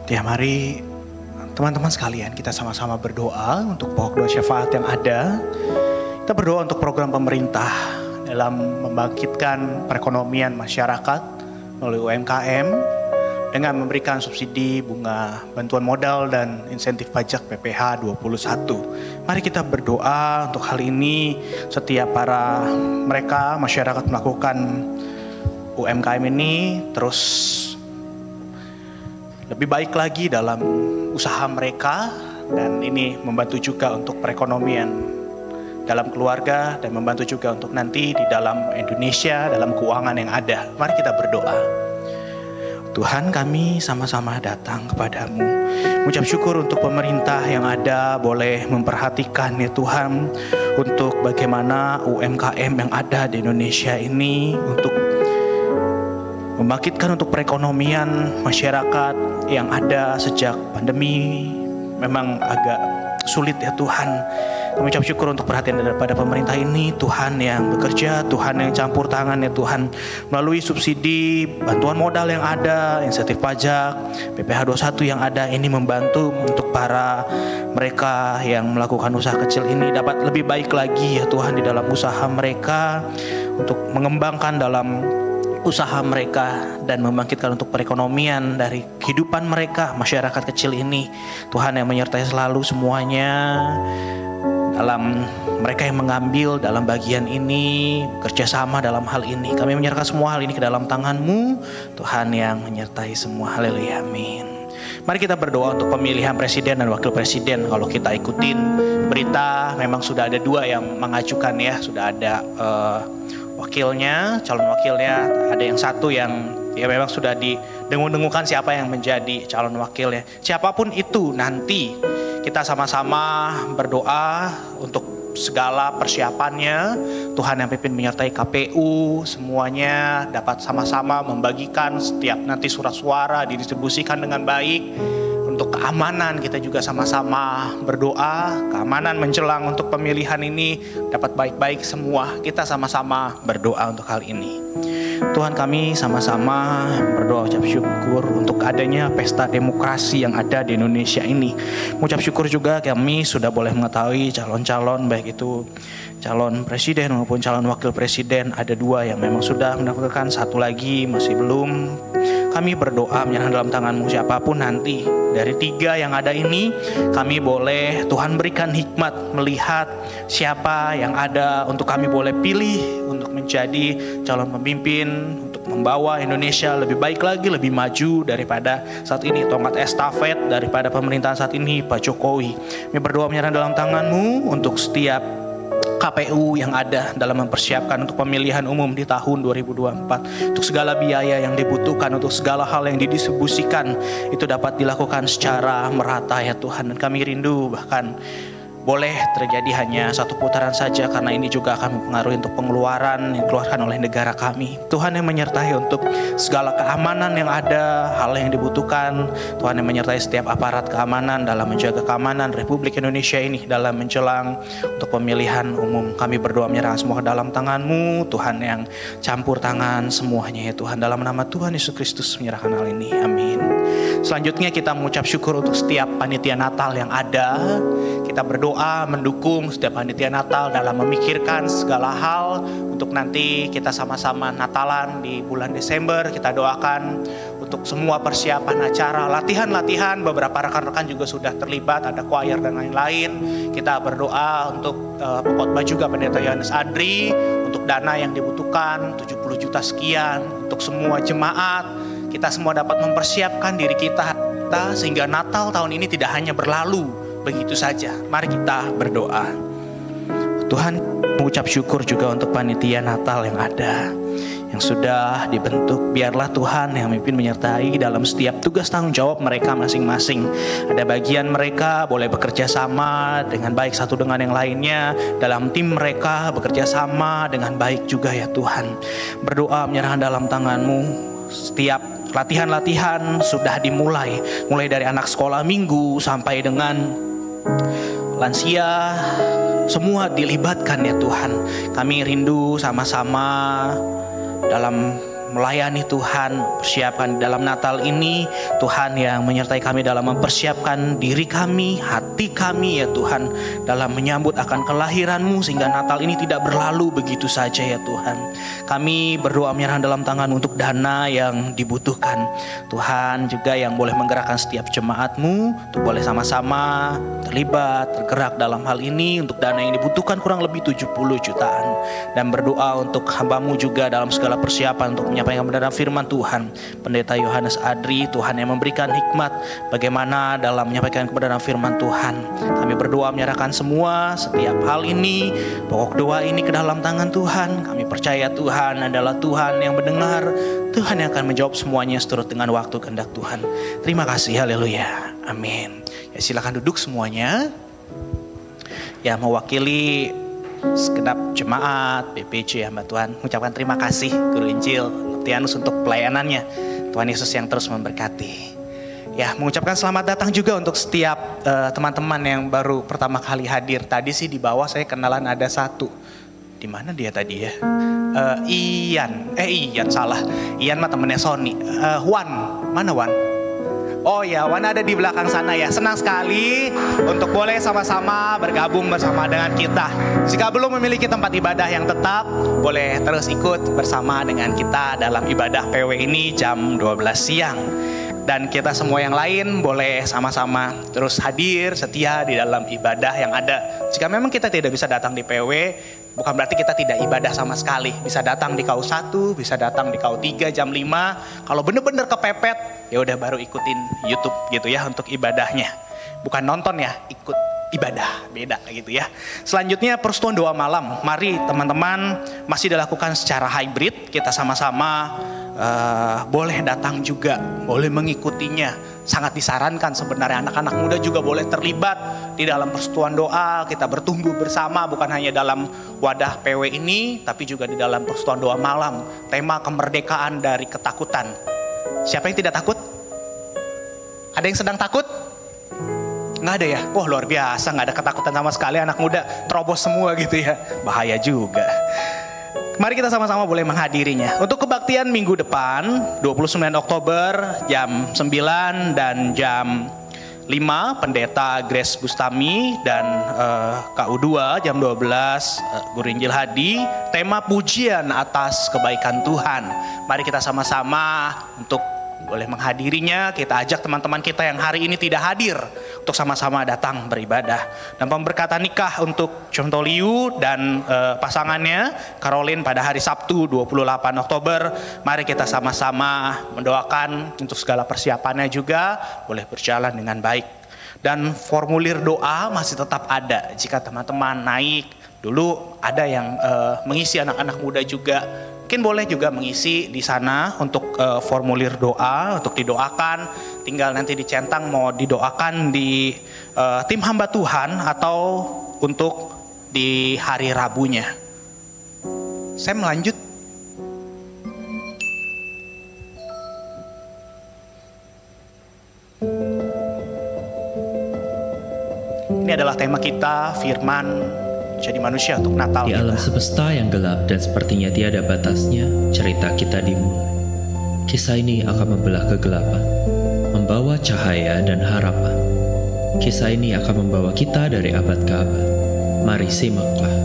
Ya, mari teman-teman sekalian kita sama-sama berdoa untuk pokok doa syafaat yang ada. Kita berdoa untuk program pemerintah dalam membangkitkan perekonomian masyarakat melalui UMKM dengan memberikan subsidi bunga bantuan modal dan insentif pajak PPh 21. Mari kita berdoa untuk hal ini. Setiap para mereka masyarakat melakukan UMKM ini terus lebih baik lagi dalam usaha mereka, dan ini membantu juga untuk perekonomian dalam keluarga dan membantu juga untuk nanti di dalam Indonesia, dalam keuangan yang ada. Mari kita berdoa. Tuhan, kami sama-sama datang kepadamu, mengucap syukur untuk pemerintah yang ada, boleh memperhatikan ya Tuhan, untuk bagaimana UMKM yang ada di Indonesia ini, untuk membangkitkan untuk perekonomian masyarakat yang ada sejak pandemi memang agak sulit ya Tuhan. Kami ucap syukur untuk perhatian daripada pemerintah ini, Tuhan yang bekerja, Tuhan yang campur tangan ya Tuhan, melalui subsidi, bantuan modal yang ada, insentif pajak, PPh 21 yang ada, ini membantu untuk para mereka yang melakukan usaha kecil ini dapat lebih baik lagi ya Tuhan di dalam usaha mereka, untuk mengembangkan dalam usaha mereka dan membangkitkan untuk perekonomian dari kehidupan mereka, masyarakat kecil ini. Tuhan yang menyertai selalu semuanya dalam mereka yang mengambil dalam bagian ini, kerjasama dalam hal ini. Kami menyerahkan semua hal ini ke dalam tangan-Mu, Tuhan yang menyertai semua. Haleluya, amin. Mari kita berdoa untuk pemilihan presiden dan wakil presiden. Kalau kita ikutin berita, memang sudah ada 2 yang mengajukan ya, sudah ada wakilnya, calon wakilnya, ada yang 1 yang ya memang sudah didengung-dengungkan siapa yang menjadi calon wakilnya. Siapapun itu, nanti kita sama-sama berdoa untuk segala persiapannya. Tuhan yang pimpin menyertai KPU, semuanya dapat sama-sama membagikan setiap nanti surat suara didistribusikan dengan baik. Untuk keamanan kita juga sama-sama berdoa, keamanan menjelang untuk pemilihan ini dapat baik-baik semua. Kita sama-sama berdoa untuk hal ini. Tuhan, kami sama-sama berdoa ucap syukur untuk adanya pesta demokrasi yang ada di Indonesia ini. Mengucap syukur juga kami sudah boleh mengetahui calon-calon, baik itu calon presiden maupun calon wakil presiden. Ada 2 yang memang sudah mendaftarkan, 1 lagi masih belum. Kami berdoa menyerahkan dalam tangan-Mu siapapun nanti dari 3 yang ada ini, kami boleh Tuhan berikan hikmat melihat siapa yang ada untuk kami boleh pilih untuk menjadi calon pemimpin, untuk membawa Indonesia lebih baik lagi, lebih maju daripada saat ini. Tongkat estafet daripada pemerintahan saat ini Pak Jokowi. Kami berdoa menyerahkan dalam tangan-Mu untuk setiap KPU yang ada dalam mempersiapkan untuk pemilihan umum di tahun 2024. Untuk segala biaya yang dibutuhkan, untuk segala hal yang didistribusikan, itu dapat dilakukan secara merata ya Tuhan. Dan kami rindu bahkan boleh terjadi hanya satu putaran saja, karena ini juga akan mempengaruhi untuk pengeluaran yang dikeluarkan oleh negara kami. Tuhan yang menyertai untuk segala keamanan yang ada, hal yang dibutuhkan. Tuhan yang menyertai setiap aparat keamanan dalam menjaga keamanan Republik Indonesia ini dalam menjelang untuk pemilihan umum. Kami berdoa menyerahkan semua ke dalam tangan-Mu, Tuhan yang campur tangan semuanya ya Tuhan. Dalam nama Tuhan Yesus Kristus menyerahkan hal ini, amin. Selanjutnya kita mengucap syukur untuk setiap panitia Natal yang ada. Kita berdoa mendukung setiap panitia Natal dalam memikirkan segala hal untuk nanti kita sama-sama Natalan di bulan Desember. Kita doakan untuk semua persiapan acara, latihan-latihan. Beberapa rekan-rekan juga sudah terlibat, ada choir dan lain-lain. Kita berdoa untuk pengkhotbah juga Pendeta Yohanes Adri untuk dana yang dibutuhkan 70 juta sekian untuk semua jemaat. Kita semua dapat mempersiapkan diri kita sehingga Natal tahun ini tidak hanya berlalu begitu saja. Mari kita berdoa. Tuhan, mengucap syukur juga untuk panitia Natal yang ada, yang sudah dibentuk. Biarlah Tuhan yang memimpin menyertai dalam setiap tugas tanggung jawab mereka masing-masing. Ada bagian mereka boleh bekerja sama dengan baik satu dengan yang lainnya. Dalam tim mereka bekerja sama dengan baik juga ya Tuhan. Berdoa menyerahkan dalam tangan-Mu. Setiap latihan-latihan sudah dimulai, mulai dari anak sekolah minggu sampai dengan lansia, semua dilibatkan ya Tuhan. Kami rindu sama-sama dalam melayani Tuhan, persiapkan dalam Natal ini. Tuhan yang menyertai kami dalam mempersiapkan diri kami, hati kami ya Tuhan, dalam menyambut akan kelahiran-Mu sehingga Natal ini tidak berlalu begitu saja ya Tuhan. Kami berdoa menyerahkan dalam tangan untuk dana yang dibutuhkan. Tuhan juga yang boleh menggerakkan setiap jemaat-Mu untuk boleh sama-sama terlibat, tergerak dalam hal ini untuk dana yang dibutuhkan kurang lebih 70 jutaan. Dan berdoa untuk hamba-Mu juga dalam segala persiapan untuk menyampaikan kebenaran firman Tuhan. Pendeta Yohanes Adri, Tuhan yang memberikan hikmat bagaimana dalam menyampaikan kebenaran firman Tuhan. Kami berdoa menyerahkan semua setiap hal ini, pokok doa ini ke dalam tangan Tuhan. Kami percaya Tuhan adalah Tuhan yang mendengar, Tuhan yang akan menjawab semuanya seturut dengan waktu kehendak Tuhan. Terima kasih, haleluya, amin. Ya, silakan duduk semuanya. Ya, mewakili segenap jemaat BPJ hamba Tuhan mengucapkan terima kasih Guru Injil Tianus untuk pelayanannya. Tuhan Yesus yang terus memberkati. Ya, mengucapkan selamat datang juga untuk setiap teman-teman yang baru pertama kali hadir. Tadi sih di bawah saya kenalan ada satu. Di mana dia tadi ya? Ian salah. Ian mah temennya Sony. Wan, mana Wan? Oh ya, Wan ada di belakang sana ya. Senang sekali untuk boleh sama-sama bergabung bersama dengan kita. Jika belum memiliki tempat ibadah yang tetap, boleh terus ikut bersama dengan kita dalam ibadah PW ini jam 12 siang. Dan kita semua yang lain boleh sama-sama terus hadir setia di dalam ibadah yang ada. Jika memang kita tidak bisa datang di PW, bukan berarti kita tidak ibadah sama sekali. Bisa datang di KU 1, bisa datang di KU 3 jam 5. Kalau benar-benar kepepet, ya udah baru ikutin YouTube gitu ya untuk ibadahnya. Bukan nonton ya, ikut ibadah, beda gitu ya. Selanjutnya persekutuan doa malam. Mari teman-teman, masih dilakukan secara hybrid. Kita sama-sama boleh datang juga, boleh mengikutinya. Sangat disarankan sebenarnya anak-anak muda juga boleh terlibat di dalam persekutuan doa. Kita bertumbuh bersama bukan hanya dalam wadah PW ini, tapi juga di dalam persekutuan doa malam. Tema kemerdekaan dari ketakutan. Siapa yang tidak takut? Ada yang sedang takut? Nggak ada ya? Wah, luar biasa, nggak ada ketakutan sama sekali anak muda. Terobos semua gitu ya. Bahaya juga. Mari kita sama-sama boleh menghadirinya. Untuk kebaktian minggu depan, 29 Oktober jam 9 dan jam 5, Pendeta Grace Bustami dan KU 2 jam 12, Guru Injil Hadi. Tema pujian atas kebaikan Tuhan. Mari kita sama-sama untuk boleh menghadirinya. Kita ajak teman-teman kita yang hari ini tidak hadir untuk sama-sama datang beribadah. Dan pemberkatan nikah untuk Conto Liu dan pasangannya Caroline pada hari Sabtu 28 Oktober. Mari kita sama-sama mendoakan untuk segala persiapannya juga boleh berjalan dengan baik. Dan formulir doa masih tetap ada. Jika teman-teman naik dulu, ada yang mengisi anak-anak muda juga. Mungkin boleh juga mengisi di sana untuk formulir doa, untuk didoakan tinggal nanti dicentang mau didoakan di tim hamba Tuhan atau untuk di hari Rabunya. Saya melanjut. Ini adalah tema kita, firman jadi manusia untuk Natal. Di alam semesta yang gelap dan sepertinya tiada batasnya, cerita kita dimulai. Kisah ini akan membelah kegelapan, membawa cahaya dan harapan. Kisah ini akan membawa kita dari abad ke abad. Mari simaklah.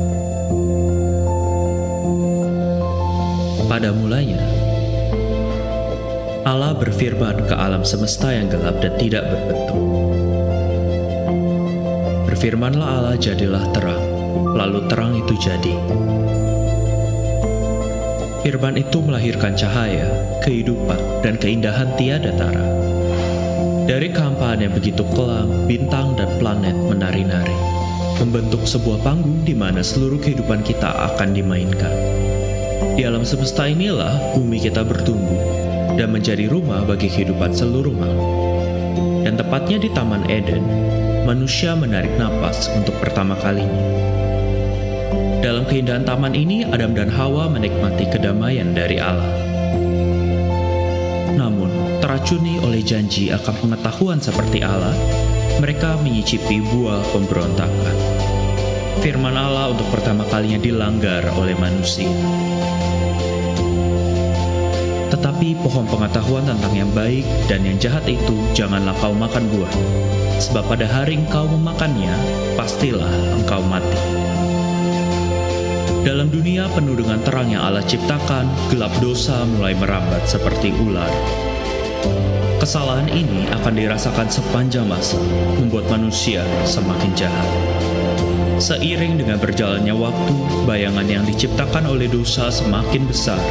Pada mulanya, Allah berfirman ke alam semesta yang gelap dan tidak berbentuk. Berfirmanlah Allah, jadilah terang. Lalu terang itu jadi. Firman itu melahirkan cahaya, kehidupan, dan keindahan tiada tara. Dari kehampaan yang begitu kelam, bintang dan planet menari-nari, membentuk sebuah panggung di mana seluruh kehidupan kita akan dimainkan. Di alam semesta inilah bumi kita bertumbuh dan menjadi rumah bagi kehidupan seluruh makhluk. Dan tepatnya di Taman Eden, manusia menarik napas untuk pertama kalinya. Dalam keindahan taman ini, Adam dan Hawa menikmati kedamaian dari Allah. Namun, teracuni oleh janji akan pengetahuan seperti Allah, mereka menyicipi buah pemberontakan. Firman Allah untuk pertama kalinya dilanggar oleh manusia. Tetapi pohon pengetahuan tentang yang baik dan yang jahat itu janganlah kau makan buahnya, sebab pada hari engkau memakannya, pastilah engkau mati. Dalam dunia penuh dengan terang yang Allah ciptakan, gelap dosa mulai merambat seperti ular. Kesalahan ini akan dirasakan sepanjang masa, membuat manusia semakin jahat. Seiring dengan berjalannya waktu, bayangan yang diciptakan oleh dosa semakin besar.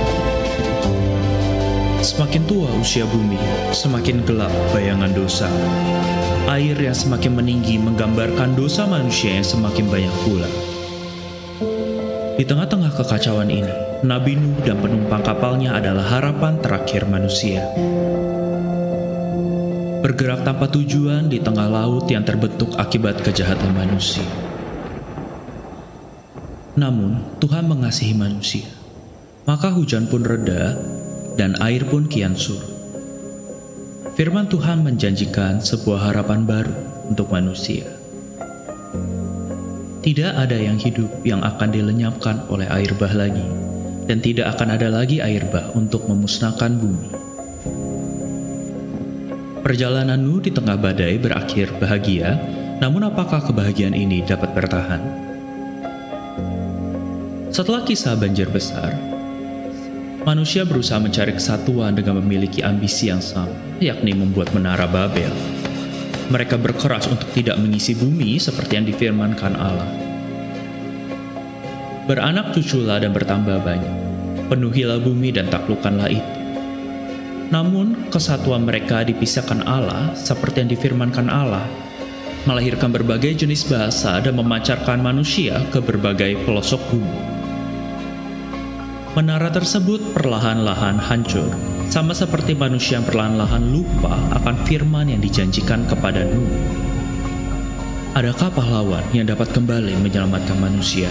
Semakin tua usia bumi, semakin gelap bayangan dosa. Air yang semakin meninggi menggambarkan dosa manusia yang semakin banyak pula. Di tengah-tengah kekacauan ini, Nabi Nuh dan penumpang kapalnya adalah harapan terakhir manusia. Bergerak tanpa tujuan di tengah laut yang terbentuk akibat kejahatan manusia. Namun, Tuhan mengasihi manusia. Maka hujan pun reda, dan air pun kian surut. Firman Tuhan menjanjikan sebuah harapan baru untuk manusia. Tidak ada yang hidup yang akan dilenyapkan oleh air bah lagi, dan tidak akan ada lagi air bah untuk memusnahkan bumi. Perjalanan Nuh di tengah badai berakhir bahagia, namun apakah kebahagiaan ini dapat bertahan? Setelah kisah banjir besar, manusia berusaha mencari kesatuan dengan memiliki ambisi yang sama, yakni membuat menara Babel. Mereka berkeras untuk tidak mengisi bumi seperti yang difirmankan Allah. Beranak cuculah dan bertambah banyak, penuhilah bumi dan taklukkanlah itu. Namun, kesatuan mereka dipisahkan Allah seperti yang difirmankan Allah, melahirkan berbagai jenis bahasa dan memancarkan manusia ke berbagai pelosok bumi. Menara tersebut perlahan-lahan hancur, sama seperti manusia yang perlahan-lahan lupa akan firman yang dijanjikan kepada Nuh. Adakah pahlawan yang dapat kembali menyelamatkan manusia?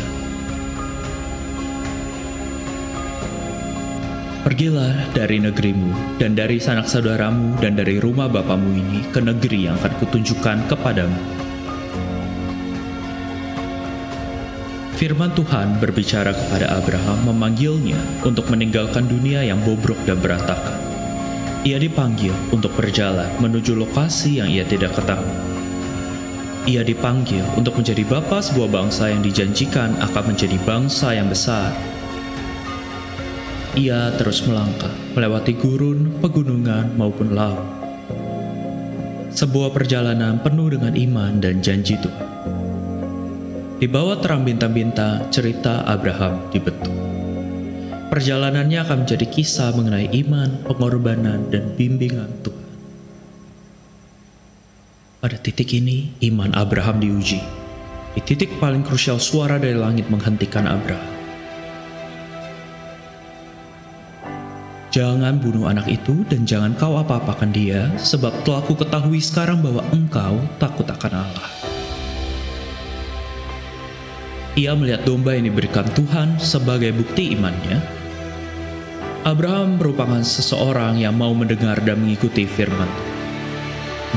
Pergilah dari negerimu dan dari sanak saudaramu dan dari rumah bapamu ini ke negeri yang akan kutunjukkan kepadamu. Firman Tuhan berbicara kepada Abraham, memanggilnya untuk meninggalkan dunia yang bobrok dan berantakan. Ia dipanggil untuk berjalan menuju lokasi yang ia tidak ketahui. Ia dipanggil untuk menjadi bapa sebuah bangsa yang dijanjikan akan menjadi bangsa yang besar. Ia terus melangkah, melewati gurun, pegunungan, maupun laut. Sebuah perjalanan penuh dengan iman dan janji Tuhan. Di bawah terang bintang-bintang, cerita Abraham dibentuk. Perjalanannya akan menjadi kisah mengenai iman, pengorbanan, dan bimbingan Tuhan. Pada titik ini, iman Abraham diuji. Di titik paling krusial, suara dari langit menghentikan Abraham. Jangan bunuh anak itu dan jangan kau apa-apakan dia, sebab telah ku ketahui sekarang bahwa engkau takut akan Allah. Ia melihat domba yang diberikan Tuhan sebagai bukti imannya. Abraham merupakan seseorang yang mau mendengar dan mengikuti firman.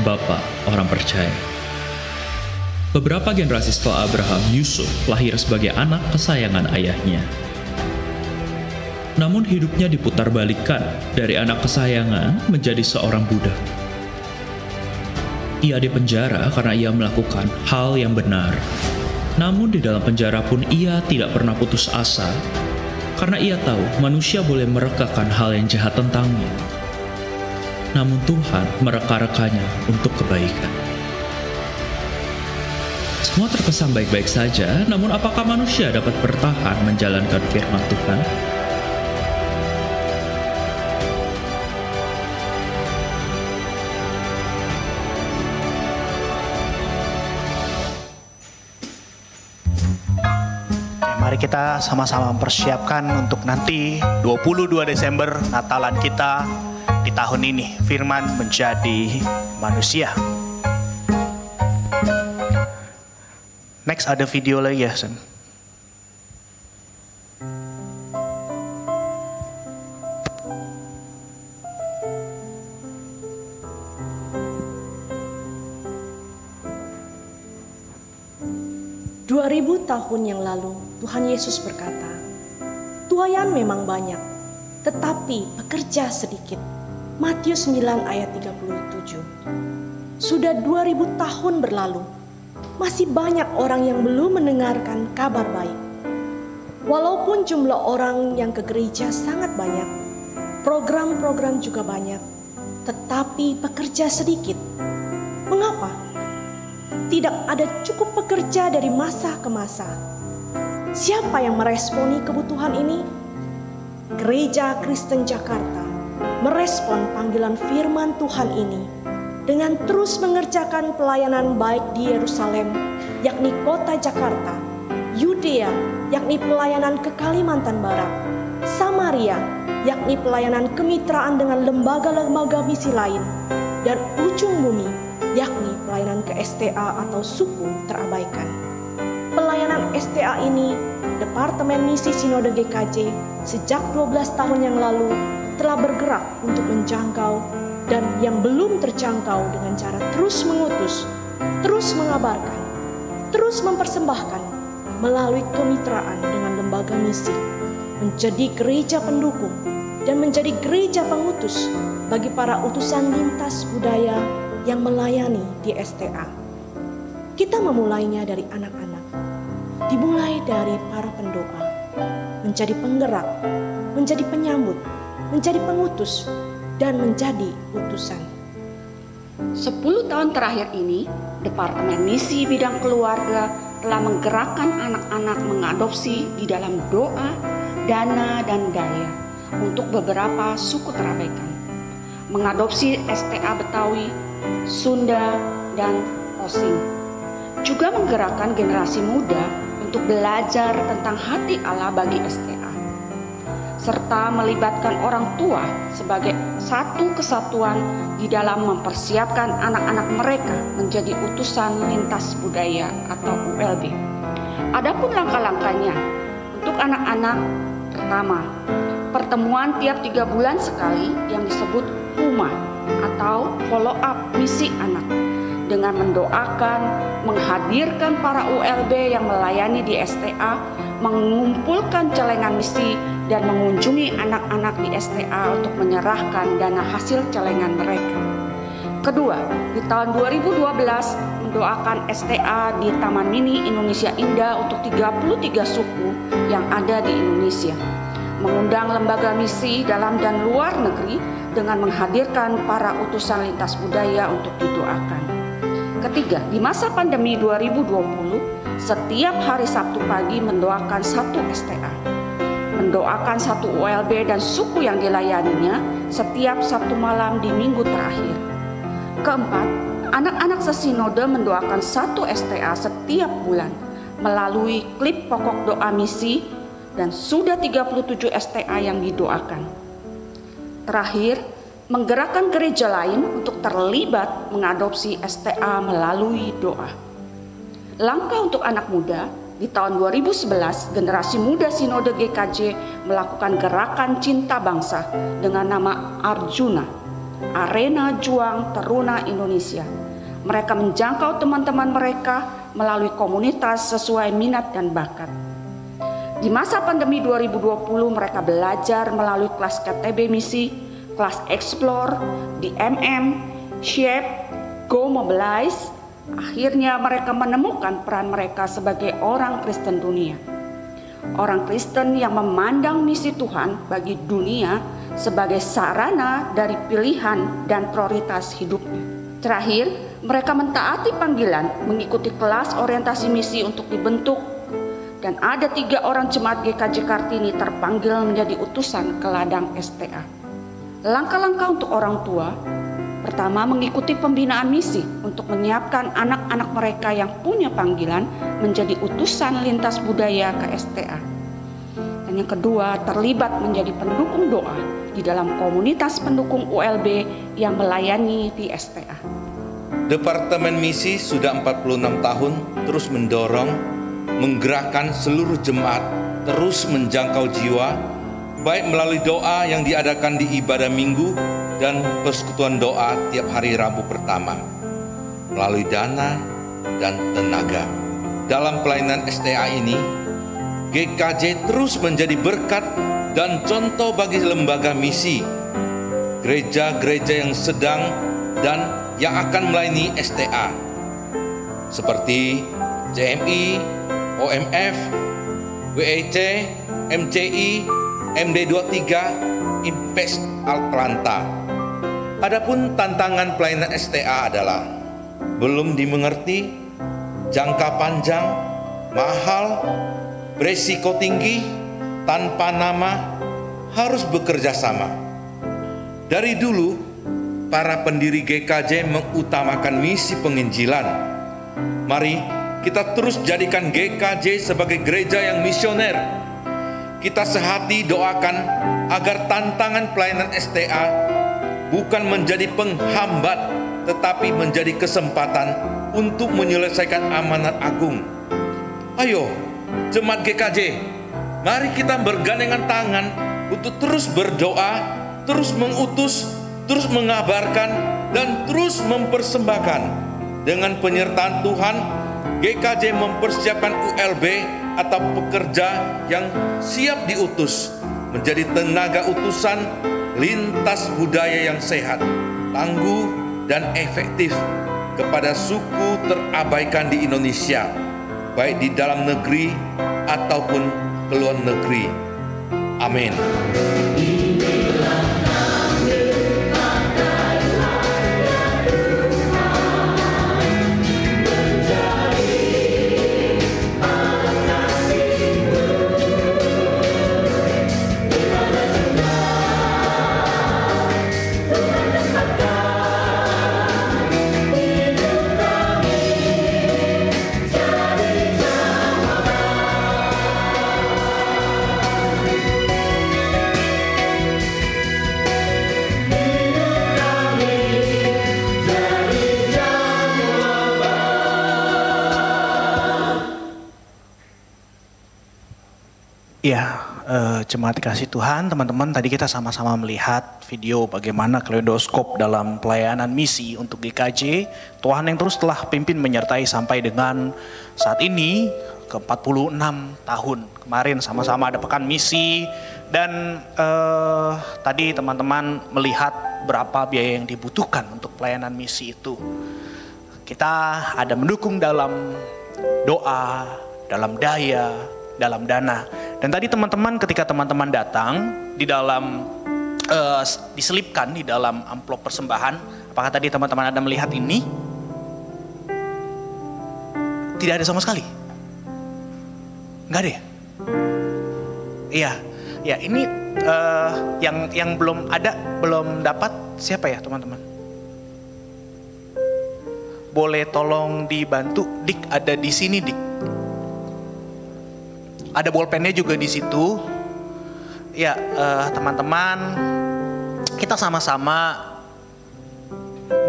Bapa orang percaya. Beberapa generasi setelah Abraham, Yusuf lahir sebagai anak kesayangan ayahnya. Namun hidupnya diputarbalikkan dari anak kesayangan menjadi seorang budak. Ia dipenjara karena ia melakukan hal yang benar. Namun di dalam penjara pun ia tidak pernah putus asa, karena ia tahu manusia boleh merekakan hal yang jahat tentangnya. Namun Tuhan mereka-rekanya untuk kebaikan. Semua terkesan baik-baik saja, namun apakah manusia dapat bertahan menjalankan firman Tuhan? Mari kita sama-sama mempersiapkan untuk nanti 22 Desember Natalan kita di tahun ini. Firman menjadi manusia. Next ada video lagi ya, Sen. Tahun yang lalu, Tuhan Yesus berkata, "Tuaian memang banyak, tetapi pekerja sedikit." Matius 9 ayat 37. Sudah 2000 tahun berlalu, masih banyak orang yang belum mendengarkan kabar baik. Walaupun jumlah orang yang ke gereja sangat banyak, program-program juga banyak, tetapi pekerja sedikit. Mengapa? Tidak ada cukup pekerja dari masa ke masa. Siapa yang meresponi kebutuhan ini? Gereja Kristen Jakarta merespon panggilan firman Tuhan ini dengan terus mengerjakan pelayanan baik di Yerusalem, yakni kota Jakarta, Yudea, yakni pelayanan ke Kalimantan Barat, Samaria, yakni pelayanan kemitraan dengan lembaga-lembaga misi lain, dan ujung bumi, yakni pelayanan ke STA atau suku terabaikan. Pelayanan STA ini, Departemen Misi Sinode GKJ, sejak 12 tahun yang lalu telah bergerak untuk menjangkau dan yang belum terjangkau dengan cara terus mengutus, terus mengabarkan, terus mempersembahkan melalui kemitraan dengan lembaga misi, menjadi gereja pendukung dan menjadi gereja pengutus bagi para utusan lintas budaya yang melayani di STA. Kita memulainya dari anak-anak, dimulai dari para pendoa, menjadi penggerak, menjadi penyambut, menjadi pengutus, dan menjadi utusan. 10 tahun terakhir ini, Departemen Misi Bidang Keluarga telah menggerakkan anak-anak mengadopsi di dalam doa, dana, dan daya untuk beberapa suku terabaikan. Mengadopsi STA Betawi, Sunda, dan Osing. Juga menggerakkan generasi muda untuk belajar tentang hati Allah bagi STA. Serta melibatkan orang tua sebagai satu kesatuan di dalam mempersiapkan anak-anak mereka menjadi utusan lintas budaya atau ULB. Adapun langkah-langkahnya untuk anak-anak, pertama, pertemuan tiap 3 bulan sekali yang disebut HUMA atau follow up misi anak, dengan mendoakan, menghadirkan para ULB yang melayani di STA, mengumpulkan celengan misi dan mengunjungi anak-anak di STA untuk menyerahkan dana hasil celengan mereka. Kedua, di tahun 2012 mendoakan STA di Taman Mini Indonesia Indah untuk 33 suku yang ada di Indonesia. Mengundang lembaga misi dalam dan luar negeri dengan menghadirkan para utusan lintas budaya untuk didoakan. Ketiga, di masa pandemi 2020, setiap hari Sabtu pagi mendoakan satu STA. Mendoakan satu ULB dan suku yang dilayaninya setiap Sabtu malam di minggu terakhir. Keempat, anak-anak sesinode mendoakan satu STA setiap bulan melalui klip pokok doa misi dan sudah 37 STA yang didoakan. Terakhir, menggerakkan gereja lain untuk terlibat mengadopsi STA melalui doa. Langkah untuk anak muda, di tahun 2011 generasi muda Sinode GKJ melakukan gerakan cinta bangsa dengan nama Arjuna, Arena Juang Teruna Indonesia. Mereka menjangkau teman-teman mereka melalui komunitas sesuai minat dan bakat. Di masa pandemi 2020 mereka belajar melalui kelas KTB Misi, kelas Explore, DMM, Shape, Go Mobilize. Akhirnya mereka menemukan peran mereka sebagai orang Kristen dunia. Orang Kristen yang memandang misi Tuhan bagi dunia sebagai sarana dari pilihan dan prioritas hidupnya. Terakhir, mereka mentaati panggilan mengikuti kelas orientasi misi untuk dibentuk, dan ada 3 orang jemaat GKJ Kartini terpanggil menjadi utusan ke ladang STA. Langkah-langkah untuk orang tua, pertama mengikuti pembinaan misi untuk menyiapkan anak-anak mereka yang punya panggilan menjadi utusan lintas budaya ke STA. Dan yang kedua, terlibat menjadi pendukung doa di dalam komunitas pendukung ULB yang melayani di STA. Departemen Misi sudah 46 tahun terus mendorong, menggerakkan seluruh jemaat terus menjangkau jiwa, baik melalui doa yang diadakan di ibadah minggu dan persekutuan doa tiap hari Rabu pertama, melalui dana dan tenaga. Dalam pelayanan STA ini, GKJ terus menjadi berkat dan contoh bagi lembaga misi, gereja-gereja yang sedang dan yang akan melayani STA, seperti CMI, OMF, WEC, MCI, MD23, Impes Atlanta. Adapun tantangan pelayanan STA adalah belum dimengerti, jangka panjang, mahal, beresiko tinggi, tanpa nama, harus bekerja sama. Dari dulu, para pendiri GKJ mengutamakan misi penginjilan. Mari kita terus jadikan GKJ sebagai gereja yang misioner. Kita sehati doakan agar tantangan pelayanan STA bukan menjadi penghambat, tetapi menjadi kesempatan untuk menyelesaikan amanat agung. Ayo, jemaat GKJ, mari kita bergandengan tangan untuk terus berdoa, terus mengutus, terus mengabarkan, dan terus mempersembahkan. Dengan penyertaan Tuhan, GKJ mempersiapkan ULB atau pekerja yang siap diutus menjadi tenaga utusan lintas budaya yang sehat, tangguh, dan efektif kepada suku terabaikan di Indonesia, baik di dalam negeri ataupun ke luar negeri. Amin. Ya, jemaat dikasih Tuhan, teman-teman, tadi kita sama-sama melihat video bagaimana kaleidoskop dalam pelayanan misi untuk GKJ. Tuhan yang terus telah pimpin menyertai sampai dengan saat ini ke 46 tahun. Kemarin sama-sama ada pekan misi dan tadi teman-teman melihat berapa biaya yang dibutuhkan untuk pelayanan misi itu. Kita ada mendukung dalam doa, dalam daya, dalam dana. Dan tadi teman-teman ketika teman-teman datang di dalam diselipkan di dalam amplop persembahan, apakah tadi teman-teman ada melihat ini? Tidak ada sama sekali. Enggak ada ya? Iya. Ya, ini yang belum ada, belum dapat siapa ya, teman-teman? Boleh tolong dibantu, Dik, ada di sini, Dik. Ada bolpennya juga di situ. Ya, teman-teman, kita sama-sama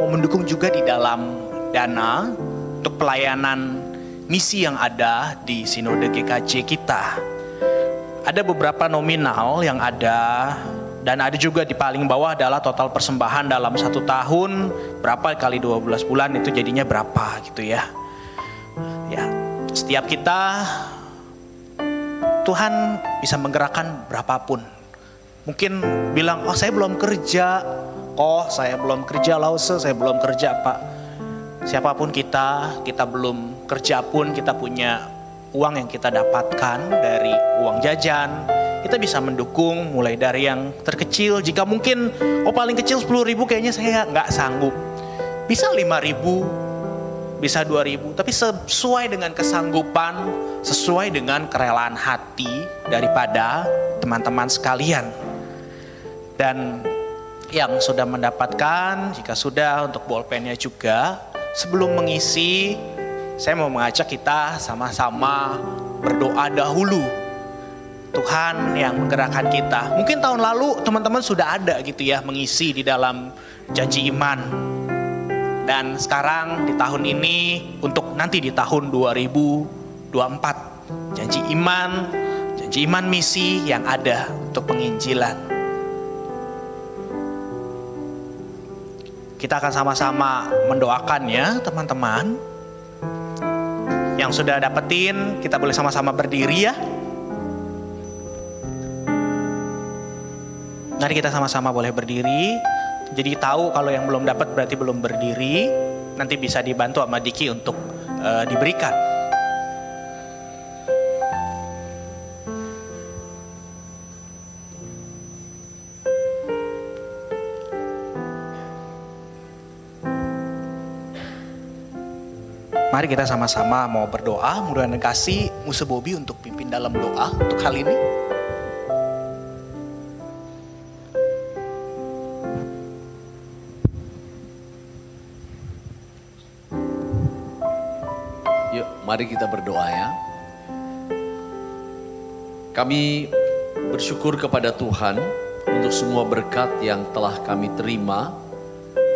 mau mendukung juga di dalam dana untuk pelayanan misi yang ada di Sinode GKJ kita. Ada beberapa nominal yang ada, dan ada juga di paling bawah adalah total persembahan dalam 1 tahun, berapa kali 12 bulan itu jadinya berapa gitu ya. Ya, setiap kita Tuhan bisa menggerakkan berapapun. Mungkin bilang, oh saya belum kerja, saya belum kerja Lause, saya belum kerja Pak. Siapapun kita belum kerja pun kita punya uang yang kita dapatkan dari uang jajan. Kita bisa mendukung mulai dari yang terkecil. Jika mungkin, paling kecil 10.000 kayaknya saya nggak sanggup. Bisa 5.000, bisa 2.000, tapi sesuai dengan kesanggupan, sesuai dengan kerelaan hati daripada teman-teman sekalian. Dan yang sudah mendapatkan, jika sudah untuk bolpennya juga, sebelum mengisi, saya mau mengajak kita sama-sama berdoa dahulu. Tuhan yang menggerakkan kita. Mungkin tahun lalu teman-teman sudah ada gitu ya, mengisi di dalam janji iman. Dan sekarang di tahun ini, untuk nanti di tahun 2024, janji iman misi yang ada untuk penginjilan. Kita akan sama-sama mendoakannya teman-teman. Yang sudah dapetin, kita boleh sama-sama berdiri ya. Mari kita sama-sama boleh berdiri. Jadi tahu kalau yang belum dapat berarti belum berdiri. Nanti bisa dibantu sama Diki untuk diberikan. Mari kita sama-sama mau berdoa, mudah-mudahan kasih Muse Bobby untuk pimpin dalam doa untuk hal ini. Yuk, mari kita berdoa ya. Kami bersyukur kepada Tuhan untuk semua berkat yang telah kami terima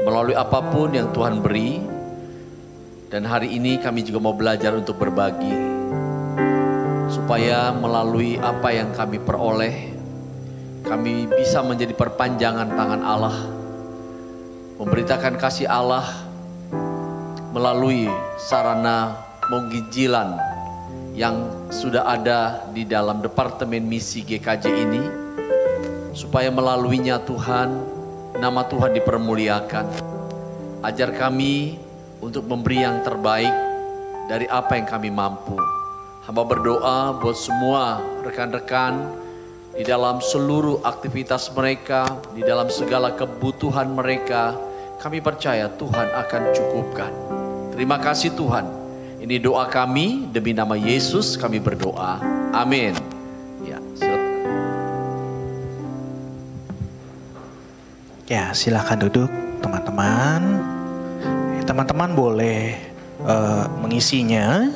melalui apapun yang Tuhan beri. Dan hari ini kami juga mau belajar untuk berbagi. Supaya melalui apa yang kami peroleh, kami bisa menjadi perpanjangan tangan Allah. Memberitakan kasih Allah melalui sarana penginjilan yang sudah ada di dalam Departemen Misi GKJ ini. Supaya melaluinya Tuhan, nama Tuhan dipermuliakan. Ajar kami untuk memberi yang terbaik dari apa yang kami mampu. Hamba berdoa buat semua rekan-rekan di dalam seluruh aktivitas mereka, di dalam segala kebutuhan mereka. Kami percaya Tuhan akan cukupkan. Terima kasih Tuhan. Ini doa kami, demi nama Yesus kami berdoa. Amin. Ya, silakan. Ya, silakan duduk teman-teman. Teman-teman boleh mengisinya.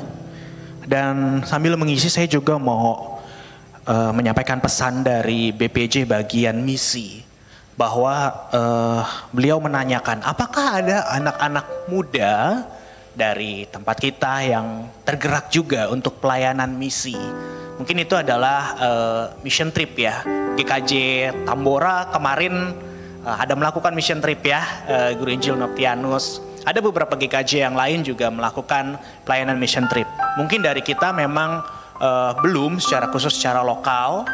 Dan sambil mengisi saya juga mau menyampaikan pesan dari BPJ bagian misi. Bahwa beliau menanyakan apakah ada anak-anak muda dari tempat kita yang tergerak juga untuk pelayanan misi. Mungkin itu adalah mission trip ya. GKJ Tambora kemarin ada melakukan mission trip ya, Guru Injil Noptianus. Ada beberapa GKJ yang lain juga melakukan pelayanan mission trip. Mungkin dari kita memang belum secara khusus secara lokal.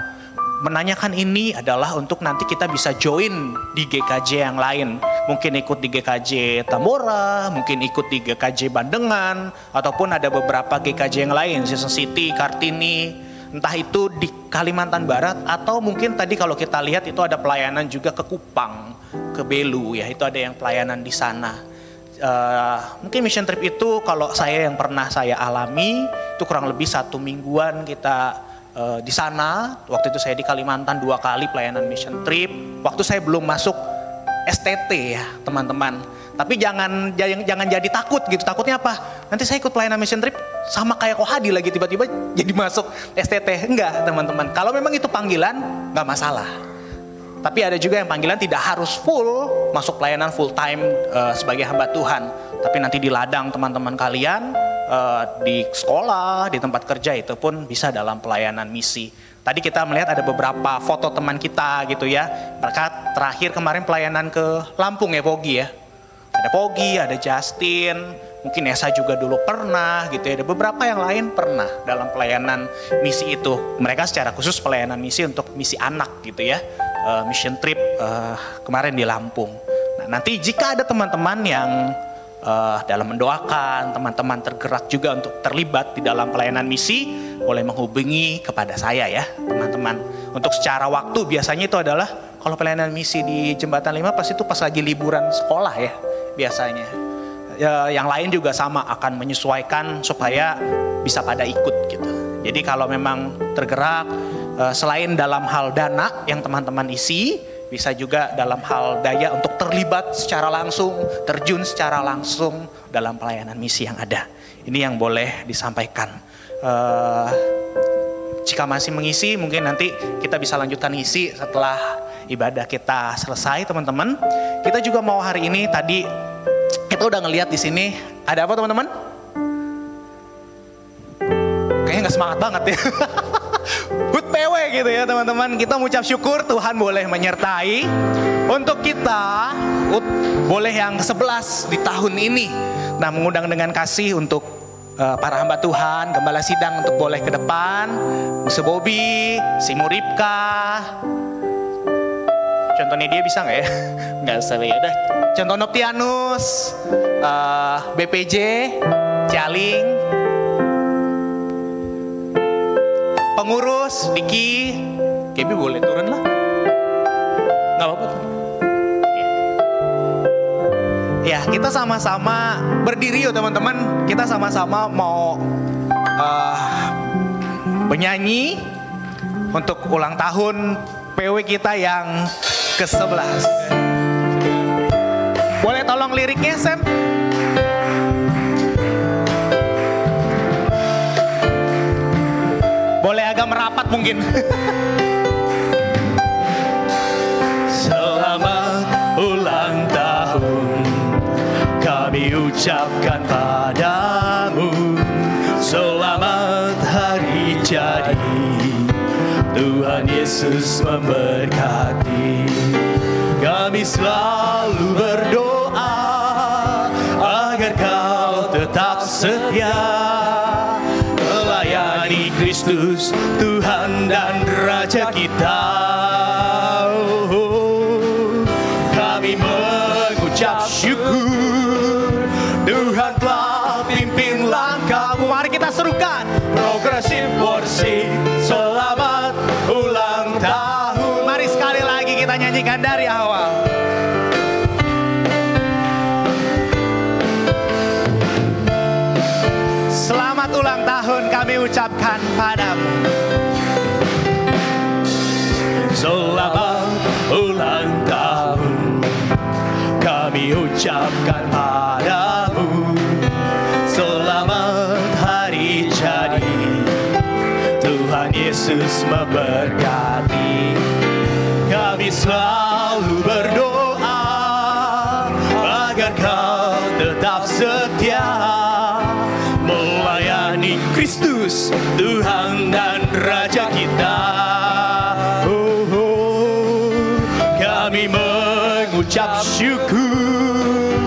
Menanyakan ini adalah untuk nanti kita bisa join di GKJ yang lain. Mungkin ikut di GKJ Tambora, mungkin ikut di GKJ Bandengan, ataupun ada beberapa GKJ yang lain, Season City, Kartini, entah itu di Kalimantan Barat, atau mungkin tadi kalau kita lihat itu ada pelayanan juga ke Kupang, ke Belu ya, itu ada yang pelayanan di sana. Mungkin mission trip itu kalau saya yang pernah saya alami itu kurang lebih 1 mingguan kita di sana. Waktu itu saya di Kalimantan 2 kali pelayanan mission trip. Waktu saya belum masuk STT ya teman-teman. Tapi jangan jadi takut gitu. Takutnya apa? Nanti saya ikut pelayanan mission trip sama kayak Kohadi lagi tiba-tiba jadi masuk STT. Enggak teman-teman. Kalau memang itu panggilan nggak masalah. Tapi ada juga yang panggilan tidak harus full masuk pelayanan full time sebagai hamba Tuhan. Tapi nanti di ladang teman-teman kalian, di sekolah, di tempat kerja itu pun bisa dalam pelayanan misi. Tadi kita melihat ada beberapa foto teman kita gitu ya. Mereka terakhir kemarin pelayanan ke Lampung ya, Pogi ya. Ada Pogi, ada Justin, mungkin Esa juga dulu pernah gitu ya. Ada beberapa yang lain pernah dalam pelayanan misi itu. Mereka secara khusus pelayanan misi untuk misi anak gitu ya. Mission trip kemarin di Lampung. Nah, nanti jika ada teman-teman yang dalam mendoakan, teman-teman tergerak juga untuk terlibat di dalam pelayanan misi, boleh menghubungi kepada saya ya teman-teman. Untuk secara waktu biasanya itu adalah kalau pelayanan misi di Jembatan 5 pas itu pas lagi liburan sekolah ya biasanya. Yang lain juga sama akan menyesuaikan supaya bisa pada ikut gitu. Jadi kalau memang tergerak selain dalam hal dana yang teman-teman isi, bisa juga dalam hal daya untuk terlibat secara langsung, terjun secara langsung dalam pelayanan misi yang ada. Ini yang boleh disampaikan. Jika masih mengisi, mungkin nanti kita bisa lanjutkan isi setelah ibadah kita selesai, teman-teman. Kita juga mau hari ini tadi kita udah ngelihat di sini ada apa, teman-teman? Kayaknya nggak semangat banget ya. HUT PW gitu ya teman-teman. Kita mengucap syukur Tuhan boleh menyertai untuk kita boleh yang ke-11 di tahun ini. Nah, mengundang dengan kasih untuk para hamba Tuhan, gembala sidang untuk boleh ke depan. Musa Bobi, si Muripka. Contohnya dia bisa nggak ya? Nggak usah ya udah. Contoh Noptianus, BPJ, Cialing, pengurus Diki, Kebi boleh turun lah. Nggak apa-apa. Ya, kita sama-sama berdiri yuk teman-teman. Kita sama-sama mau menyanyi untuk ulang tahun PW kita yang ke-11. Boleh tolong liriknya, Sam? Boleh agak merapat mungkin. Selamat ulang tahun kami ucapkan padamu. Selamat hari jadi, Tuhan Yesus memberkati. Kami selalu berdoa agar kau tetap setia melayani Kristus, Tuhan dan Raja kita. Kami mengucap syukur, Tuhan telah pimpin langkahmu. Mari kita serukan Progressive Worship, selamat ulang tahun. Mari sekali lagi kita nyanyikan dari awal. Selamat ulang tahun kami ucapkan padamu. Selamat ulang tahun kami ucapkan padamu. Selamat hari jadi, Tuhan Yesus memberkati. Kami selalu berdoa agar kau tetap setia melayani Kristus, Tuhan dan Raja kita. Kami mengucap syukur,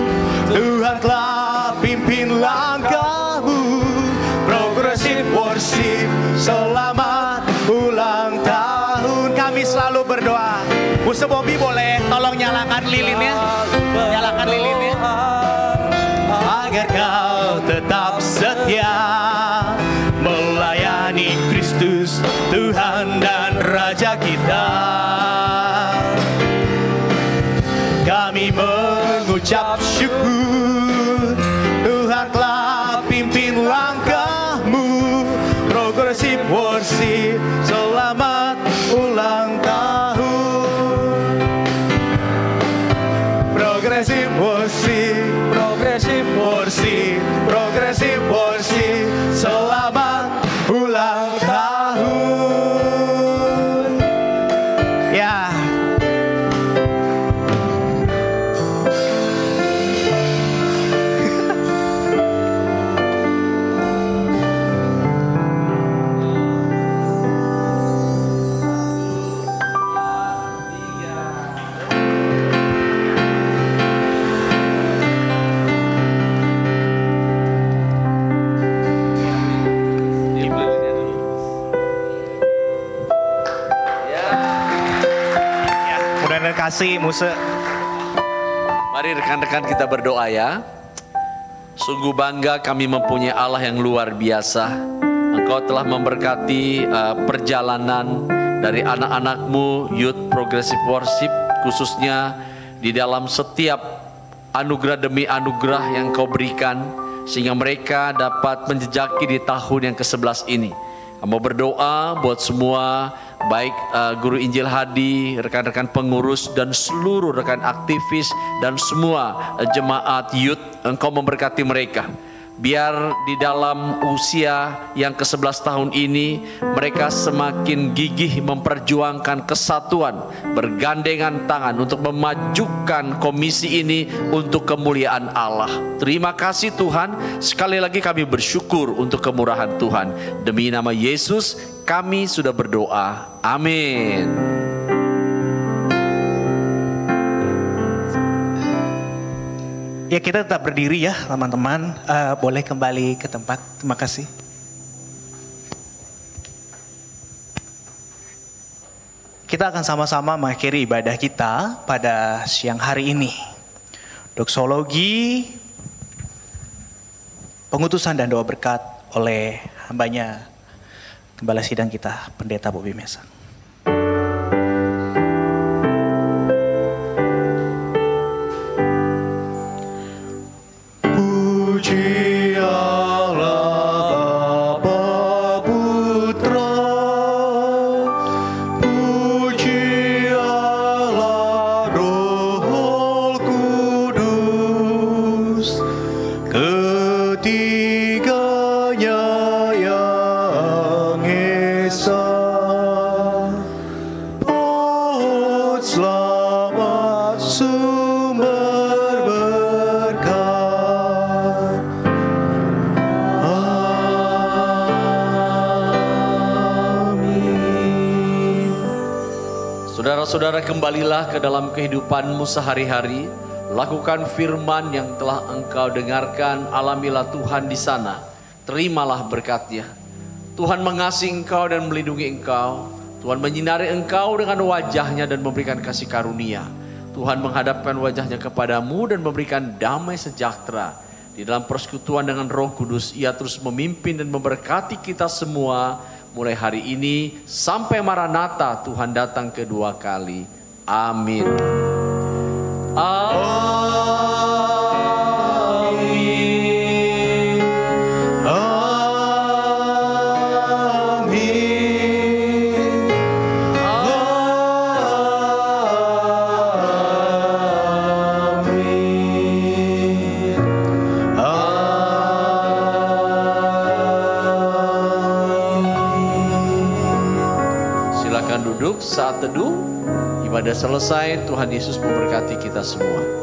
Tuhan telah pimpin langkahmu. Progressive Worship, selamat ulang tahun. Kami selalu berdoa. Musa Bobi boleh tolong nyalakan lilinnya. Nyalakan lilinnya. Agar kau tetap setia melayani Kristus, Tuhan dan Raja kita. Kami mengucap syukur, Tuhan telah pimpin langkahmu. Progressive Worship, selamat ulang tahun. Progressive Worship, Progressive Worship, Progressive Worship, selamat ulang tahun. Ya, Mudah-mudahan kasih Musa. Mari rekan-rekan kita berdoa ya. Sungguh bangga kami mempunyai Allah yang luar biasa. Engkau telah memberkati perjalanan dari anak-anakmu Youth Progressive Worship, khususnya di dalam setiap anugerah demi anugerah yang kau berikan, sehingga mereka dapat menjejaki di tahun yang ke-11 ini. Mau berdoa buat semua, baik guru Injil Hadi, rekan-rekan pengurus dan seluruh rekan aktivis dan semua jemaat youth, Engkau memberkati mereka. Biar di dalam usia yang ke-11 tahun ini mereka semakin gigih memperjuangkan kesatuan, bergandengan tangan untuk memajukan komisi ini untuk kemuliaan Allah. Terima kasih Tuhan, sekali lagi kami bersyukur untuk kemurahan Tuhan. Demi nama Yesus kami sudah berdoa, amin. Ya, kita tetap berdiri ya teman-teman. Boleh kembali ke tempat. Terima kasih. Kita akan sama-sama mengakhiri ibadah kita pada siang hari ini. Doksologi, pengutusan dan doa berkat oleh hambanya Gembala Sidang kita, Pendeta Bobi Mesa. Saudara, kembalilah ke dalam kehidupanmu sehari-hari. Lakukan firman yang telah engkau dengarkan. Alamilah Tuhan di sana. Terimalah berkatnya. Tuhan mengasihi engkau dan melindungi engkau. Tuhan menyinari engkau dengan wajahnya dan memberikan kasih karunia. Tuhan menghadapkan wajahnya kepadamu dan memberikan damai sejahtera. Di dalam persekutuan dengan Roh Kudus, Ia terus memimpin dan memberkati kita semua. Mulai hari ini sampai Maranatha Tuhan datang kedua kali. Amin. Amin. Saat teduh, ibadah selesai, Tuhan Yesus memberkati kita semua.